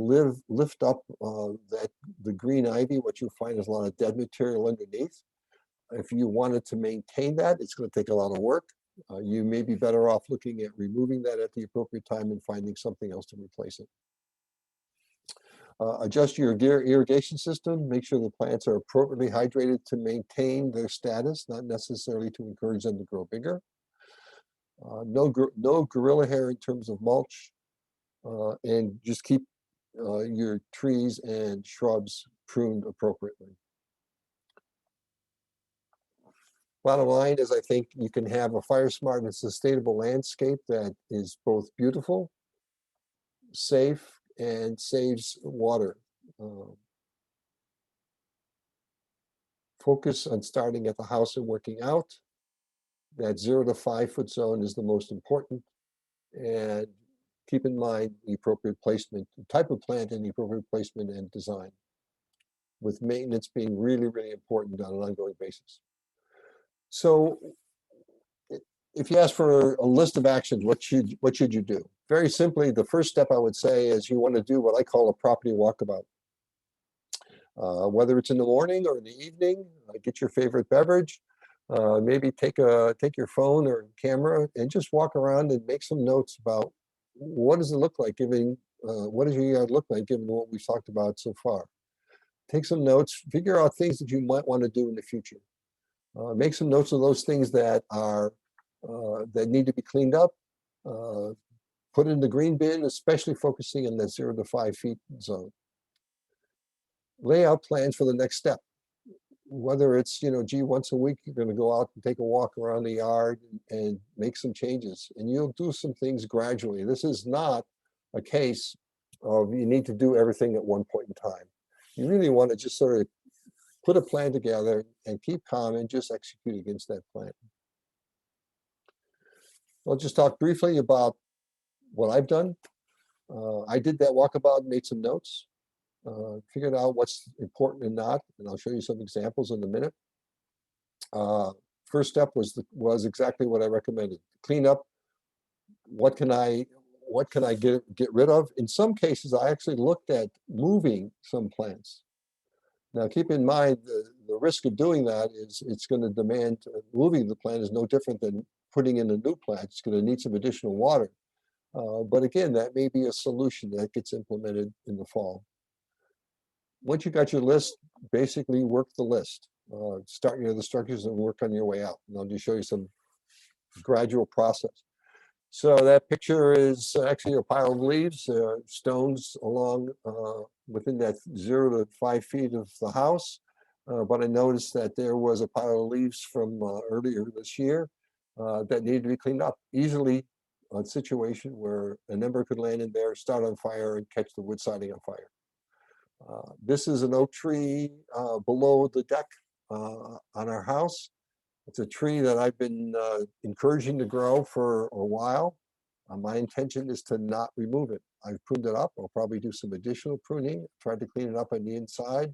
lift up the green ivy, what you'll find is a lot of dead material underneath. If you wanted to maintain that, it's going to take a lot of work. You may be better off looking at removing that at the appropriate time and finding something else to replace it. Adjust your irrigation system. Make sure the plants are appropriately hydrated to maintain their status, not necessarily to encourage them to grow bigger. No gorilla hair in terms of mulch, and just keep your trees and shrubs pruned appropriately. Bottom line is, I think you can have a fire smart and sustainable landscape that is both beautiful, safe, and saves water. Focus on starting at the house and working out. That 0 to 5 foot zone is the most important. And keep in mind the appropriate placement, the type of plant, and the appropriate placement and design, with maintenance being really, really important on an ongoing basis. So if you ask for a list of actions, what should you do? Very simply, the first step I would say is you want to do what I call a property walkabout. Whether it's in the morning or in the evening, get your favorite beverage, maybe take your phone or camera and just walk around and make some notes about what does it look like given, what does your yard look like given what we've talked about so far. Take some notes, figure out things that you might want to do in the future. Make some notes of those things that are that need to be cleaned up. Put it in the green bin, especially focusing on that 0 to 5 feet zone. Lay out plans for the next step. Whether it's, gee, once a week you're going to go out and take a walk around the yard and make some changes, and you'll do some things gradually. This is not a case of you need to do everything at one point in time. You really want to just sort of put a plan together and keep calm and just execute against that plan. I'll just talk briefly about what I've done. I did that walkabout and made some notes, figured out what's important and not, and I'll show you some examples in a minute. First step was exactly what I recommended. Clean up. What can I get rid of? In some cases, I actually looked at moving some plants. Now, keep in mind, the risk of doing that is it's going to demand, moving the plant is no different than putting in a new plant. It's going to need some additional water. But again, that may be a solution that gets implemented in the fall. Once you got your list, basically work the list. Start the structures and work on your way out. And I'll just show you some gradual process. So that picture is actually a pile of leaves, stones along within that 0 to 5 feet of the house. But I noticed that there was a pile of leaves from earlier this year that needed to be cleaned up. Easily a situation where an ember could land in there, start on fire, and catch the wood siding on fire. This is an oak tree below the deck on our house. It's a tree that I've been encouraging to grow for a while. My intention is to not remove it. I've pruned it up. I'll probably do some additional pruning, try to clean it up on the inside.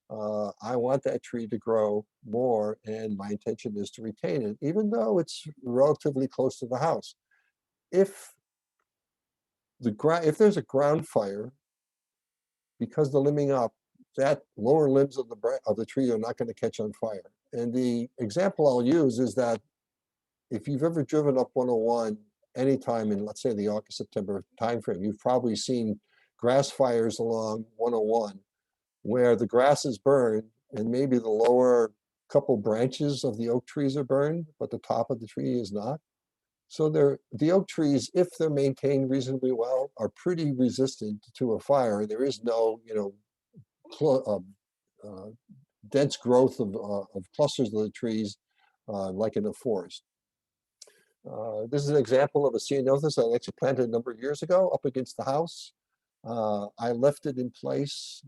I want that tree to grow more, and my intention is to retain it, even though it's relatively close to the house. If there's a ground fire, because the limbing up, that lower limbs of the tree are not going to catch on fire. And the example I'll use is that if you've ever driven up 101 anytime in, let's say, the August, September timeframe, you've probably seen grass fires along 101 where the grass is burned and maybe the lower couple branches of the oak trees are burned, but the top of the tree is not. So the oak trees, if they're maintained reasonably well, are pretty resistant to a fire. There is no, dense growth of clusters of the trees like in a forest. This is an example of a ceanothus I actually planted a number of years ago up against the house. I left it in place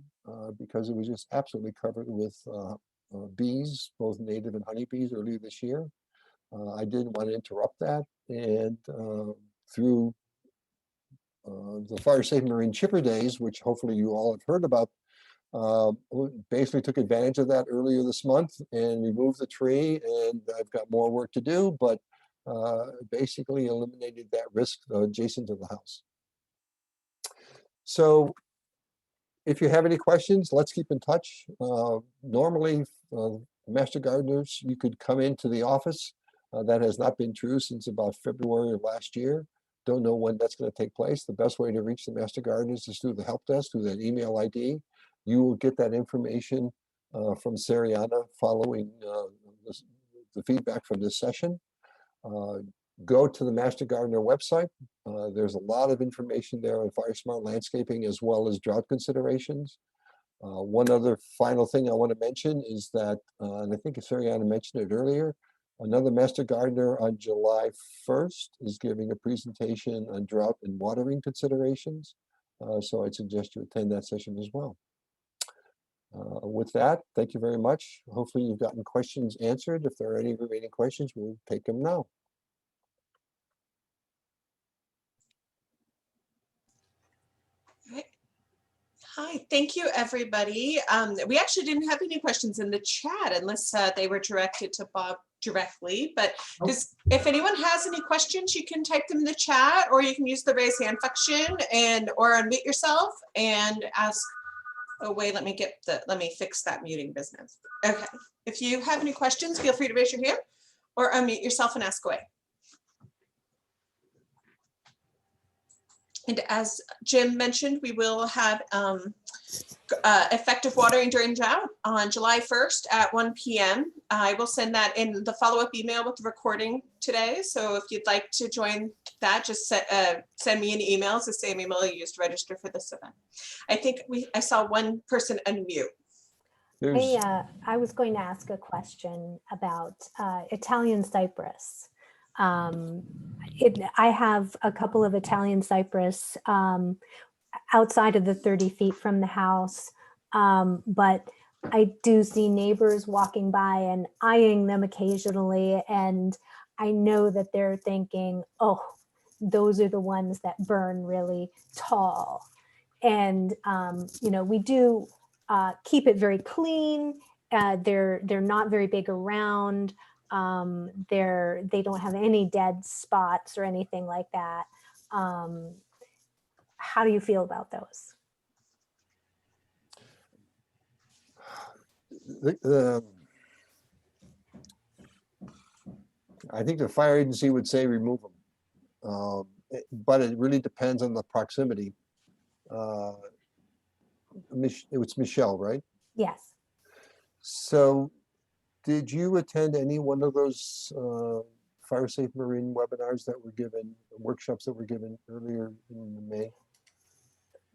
because it was just absolutely covered with bees, both native and honeybees, earlier this year. I didn't want to interrupt that, and through the Fire Safe Marine Chipper Days, which hopefully you all have heard about, basically took advantage of that earlier this month and removed the tree, and I've got more work to do, but basically eliminated that risk adjacent to the house. So if you have any questions, let's keep in touch. Normally, Master Gardeners, you could come into the office. That has not been true since about February of last year. Don't know when that's going to take place. The best way to reach the Master Gardeners is through the help desk, through that email ID. You will get that information from Sariana following the feedback from this session. Go to the Master Gardener website. There's a lot of information there on fire smart landscaping as well as drought considerations. One other final thing I want to mention is that, and I think Sariana mentioned it earlier, another Master Gardener on July 1st is giving a presentation on drought and watering considerations. So I'd suggest you attend that session as well. With that, thank you very much. Hopefully you've gotten questions answered. If there are any remaining questions, we'll take them now. Hi, thank you, everybody. We actually didn't have any questions in the chat unless they were directed to Bob directly, but if anyone has any questions, you can type them in the chat, or you can use the raise hand function or unmute yourself and ask. Oh wait, let me fix that muting business. Okay, if you have any questions, feel free to raise your hand or unmute yourself and ask away. And as Jim mentioned, we will have effective watering during drought on July 1st at 1 p.m. I will send that in the follow-up email with the recording today. So if you'd like to join that, just send me an email. It's the same email you used to register for this event. I think I saw one person unmute. I was going to ask a question about Italian cypress. I have a couple of Italian cypress outside of the 30 feet from the house, but I do see neighbors walking by and eyeing them occasionally, and I know that they're thinking, oh, those are the ones that burn really tall. And you know, we do keep it very clean. They're not very big around. They don't have any dead spots or anything like that. How do you feel about those? I think the fire agency would say remove them, but it really depends on the proximity. It's Michelle, right? Yes. So did you attend any one of those Fire Safe Marine webinars that were given, workshops that were given earlier in May?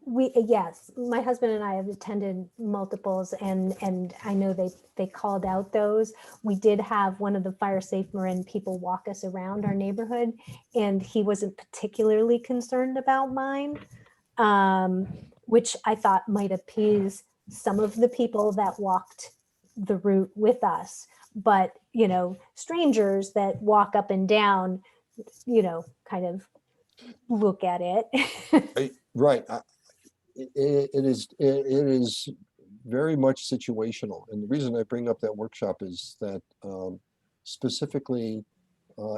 Yes, my husband and I have attended multiples, and I know they called out those. We did have one of the Fire Safe Marin people walk us around our neighborhood, and he wasn't particularly concerned about mine, which I thought might appease some of the people that walked the route with us. But, you know, strangers that walk up and down, you know, kind of look at it. Right. It is very much situational. And the reason I bring up that workshop is that specifically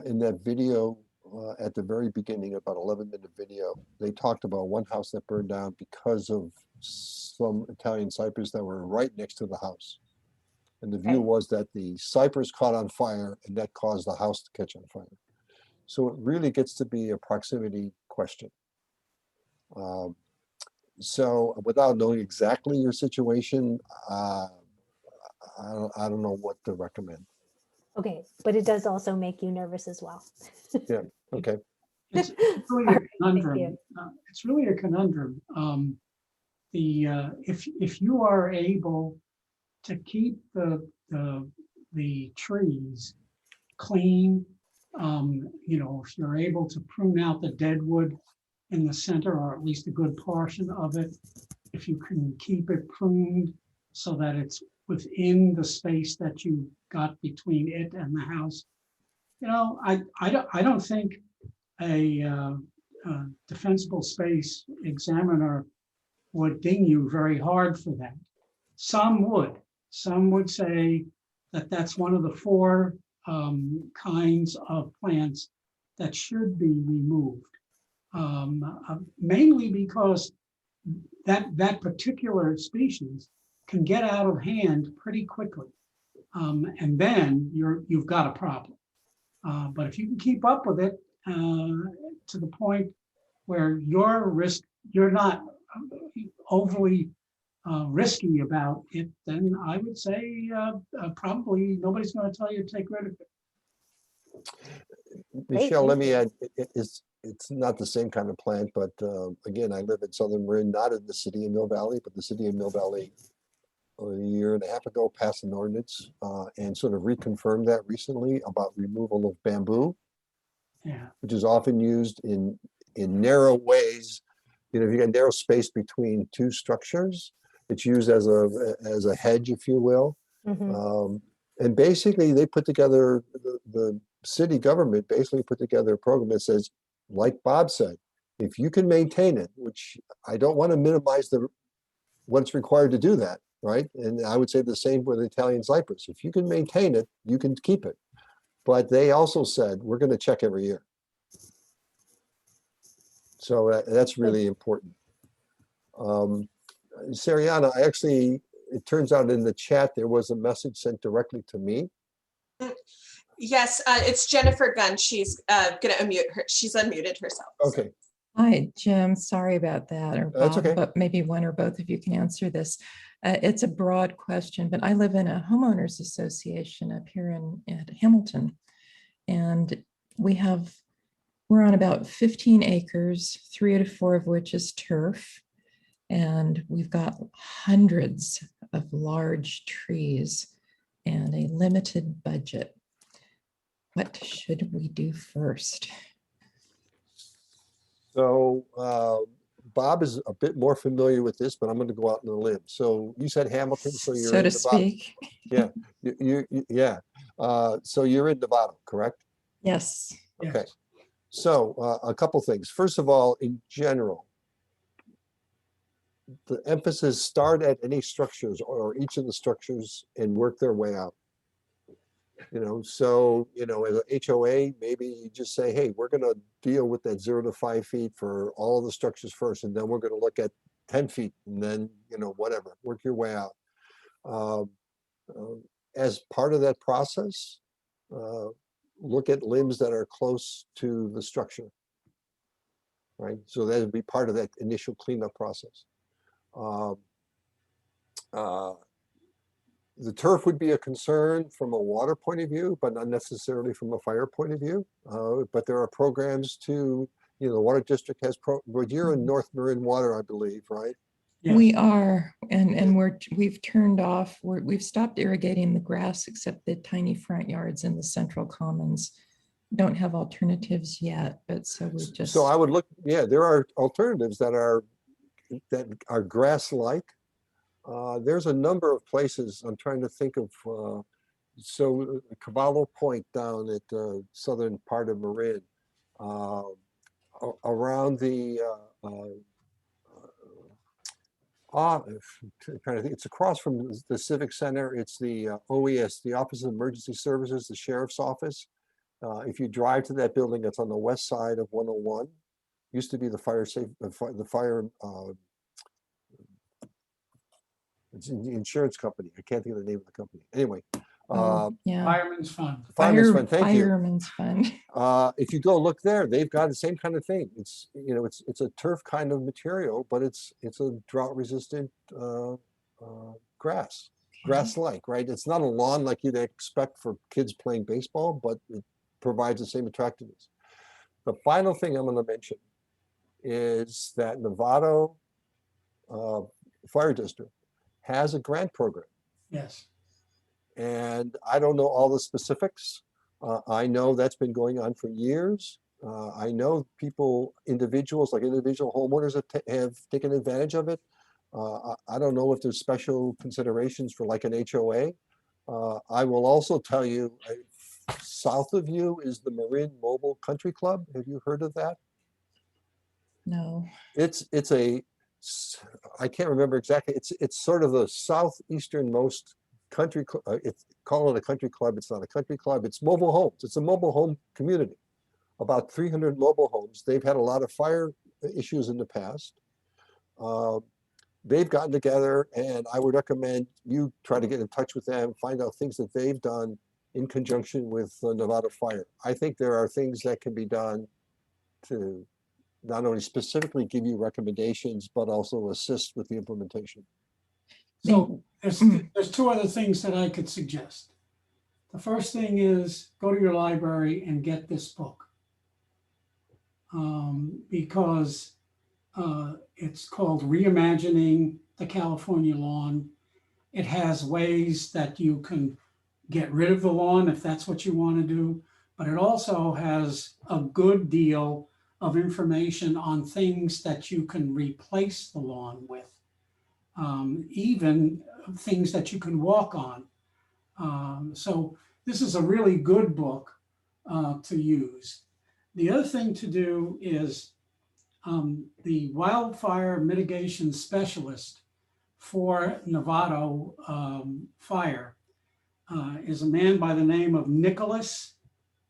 in that video at the very beginning, about 11-minute video, they talked about one house that burned down because of some Italian cypress that were right next to the house. And the view was that the cypress caught on fire and that caused the house to catch on fire. So it really gets to be a proximity question. So without knowing exactly your situation, I don't know what to recommend. Okay, but it does also make you nervous as well. Yeah, okay. It's really a conundrum. It's really a conundrum. If you are able to keep the trees clean, you know, if you're able to prune out the dead wood in the center, or at least a good portion of it, if you can keep it pruned so that it's within the space that you got between it and the house. You know, I don't think a defensible space examiner would ding you very hard for that. Some would say that that's one of the four kinds of plants that should be removed. Mainly because that particular species can get out of hand pretty quickly. And then you've got a problem. But if you can keep up with it to the point where you're not overly risky about it, then I would say probably nobody's going to tell you to take rid of it. Michelle, let me add, it's not the same kind of plant, but again, I live in Southern Marin, not in the city of Mill Valley, but the city of Mill Valley a year and a half ago passed an ordinance and sort of reconfirmed that recently about removal of bamboo, Yeah. which is often used in narrow ways. You know, if you got narrow space between two structures, it's used as a hedge, if you will. And basically, they put together the city government basically put together a program that says, like Bob said, if you can maintain it, which I don't want to minimize what's required to do that, right? And I would say the same with Italian cypress. If you can maintain it, you can keep it. But they also said, we're going to check every year. So that's really important. Sariana, it turns out in the chat, there was a message sent directly to me. Yes, it's Jennifer Gunn. She's going to unmute her. She's unmuted herself. Okay. Hi, Jim. Sorry about that, or That's Bob, okay. but maybe one or both of you can answer this. It's a broad question, but I live in a homeowners association up here at Hamilton, and we're on about 15 acres, 3 out of 4 of which is turf, and we've got hundreds of large trees and a limited budget. What should we do first? So Bob is a bit more familiar with this, but I'm going to go out on a limb. So you said Hamilton, so you're so in to Nevada. speak. Yeah, yeah. So you're in Nevada, correct? Yes. Okay. So a couple things. First of all, in general, the emphasis start at any structures or each of the structures and work their way out. You know, so, you know, as an HOA, maybe you just say, hey, we're going to deal with that 0 to 5 feet for all of the structures first, and then we're going to look at 10 feet, and then, you know, whatever, work your way out. As part of that process, look at limbs that are close to the structure, right? So that would be part of that initial cleanup process. The turf would be a concern from a water point of view, but not necessarily from a fire point of view. But there are programs to, you know, the water district has but you're in North Marin water, I believe, right? Yes. We are, and we've turned off, we've stopped irrigating the grass except the tiny front yards and the central commons. Don't have alternatives yet, but so we just. So I would look, yeah, there are alternatives that are grass-like. There's a number of places I'm trying to think of. So Cavallo Point down at the southern part of Marin, around the I'm trying to think. It's across from the Civic Center. It's the OES, the Office of Emergency Services, the Sheriff's Office. If you drive to that building, it's on the west side of 101. Used to be the fire it's the insurance company. I can't think of the name of the company. Anyway, Yeah. Fireman's Fund. Fireman's Fund. Thank you. Fireman's Fund. If you go look there, they've got the same kind of thing. It's, you know, it's a turf kind of material, but it's a drought resistant grass-like, right? It's not a lawn like you'd expect for kids playing baseball, but it provides the same attractiveness. The final thing I'm going to mention is that Nevada Fire District has a grant program. Yes. And I don't know all the specifics. I know that's been going on for years. I know individuals, like individual homeowners have taken advantage of it. I don't know if there's special considerations for like an HOA. I will also tell you, south of you is the Marin Mobile Country Club. Have you heard of that? No. It's I can't remember exactly. It's sort of the southeasternmost country. It's call it a country club. It's not a country club. It's mobile homes. It's a mobile home community. About 300 mobile homes. They've had a lot of fire issues in the past. They've gotten together, and I would recommend you try to get in touch with them, find out things that they've done in conjunction with Nevada Fire. I think there are things that can be done to not only specifically give you recommendations, but also assist with the implementation. So there's two other things that I could suggest. The first thing is go to your library and get this book. Because it's called Reimagining the California Lawn. It has ways that you can get rid of the lawn if that's what you want to do, but it also has a good deal of information on things that you can replace the lawn with, even things that you can walk on. So this is a really good book to use. The other thing to do is the wildfire mitigation specialist for Novato Fire is a man by the name of Nicholas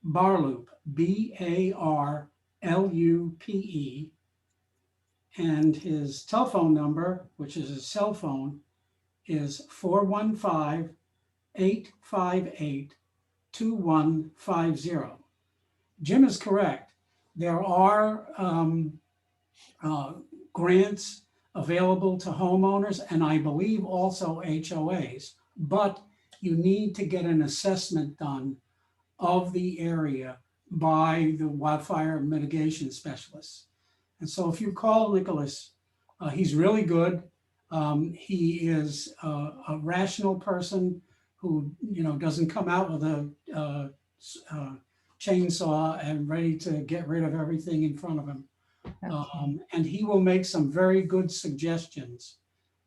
Barlupe, B-A-R-L-U-P-E. And his telephone number, which is his cell phone, is 415-858-2150. Jim is correct. There are grants available to homeowners, and I believe also HOAs, but you need to get an assessment done of the area by the wildfire mitigation specialists. And so if you call Nicholas, he's really good. He is a rational person who, doesn't come out with a chainsaw and ready to get rid of everything in front of him. And he will make some very good suggestions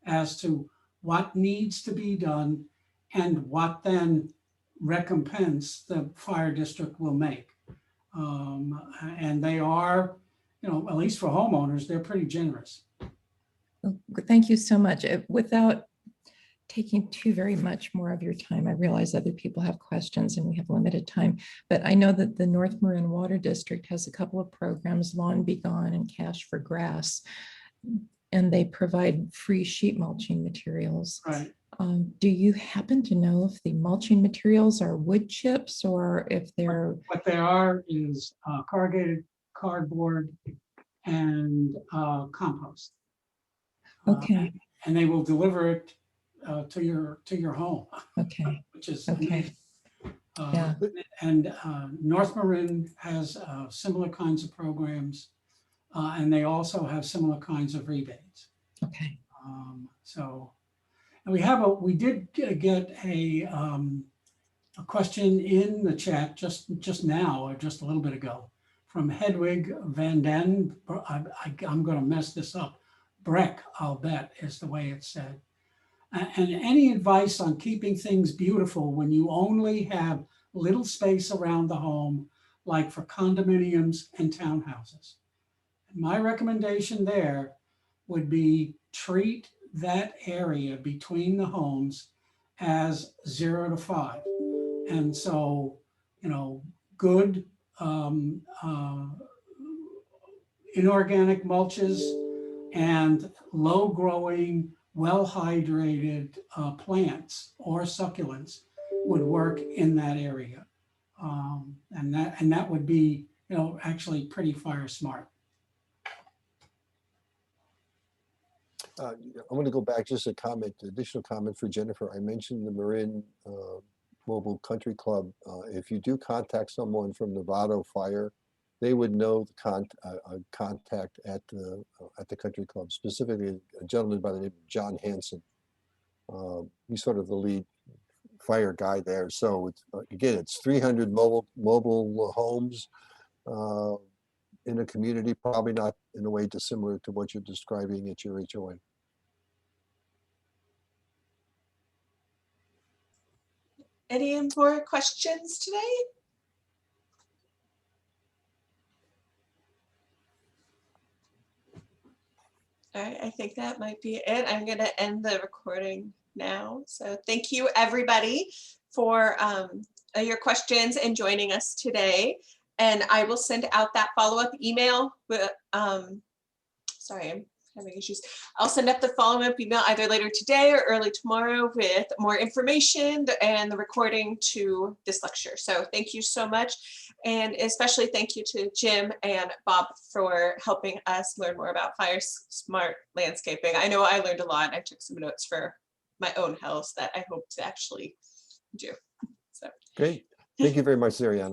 as to what needs to be done and what then recompense the fire district will make. And they are, at least for homeowners, they're pretty generous. Thank you so much. Without taking too very much more of your time, I realize other people have questions and we have limited time, but I know that the North Marin Water District has a couple of programs, Lawn Be Gone and Cash for Grass, and they provide free sheet mulching materials. Right. Do you happen to know if the mulching materials are wood chips or if they're... What they are is corrugated cardboard and compost. Okay. And they will deliver it to your home. Okay. Which is okay. amazing. Yeah. And North Marin has similar kinds of programs, and they also have similar kinds of rebates. Okay. So, and we did get a question in the chat just now, or just a little bit ago, from Hedwig Van Den. I'm going to mess this up. Breck, I'll bet, is the way it's said. And any advice on keeping things beautiful when you only have little space around the home, like for condominiums and townhouses? And my recommendation there would be treat that area between the homes as 0 to 5. And so, good inorganic mulches and low growing, well hydrated plants or succulents would work in that area. And that would be, actually pretty fire smart. I'm going to go back just a comment, additional comment for Jennifer. I mentioned the Marin Mobile Country Club. If you do contact someone from Nevada Fire, they would know the contact at the country club, specifically a gentleman by the name of John Hansen. He's sort of the lead fire guy there. So it's, again, it's 300 mobile homes in a community, probably not in a way dissimilar to what you're describing at your HOA. Any more questions today? All right, I think that might be it. I'm going to end the recording now. So thank you, everybody, for your questions and joining us today. And I will send out that follow-up email with, sorry, I'm having issues. I'll send up the follow-up email either later today or early tomorrow with more information and the recording to this lecture. So thank you so much. And especially thank you to Jim and Bob for helping us learn more about fire smart landscaping. I know I learned a lot. I took some notes for my own house that I hope to actually do. So Great. Thank you very much, Zariana.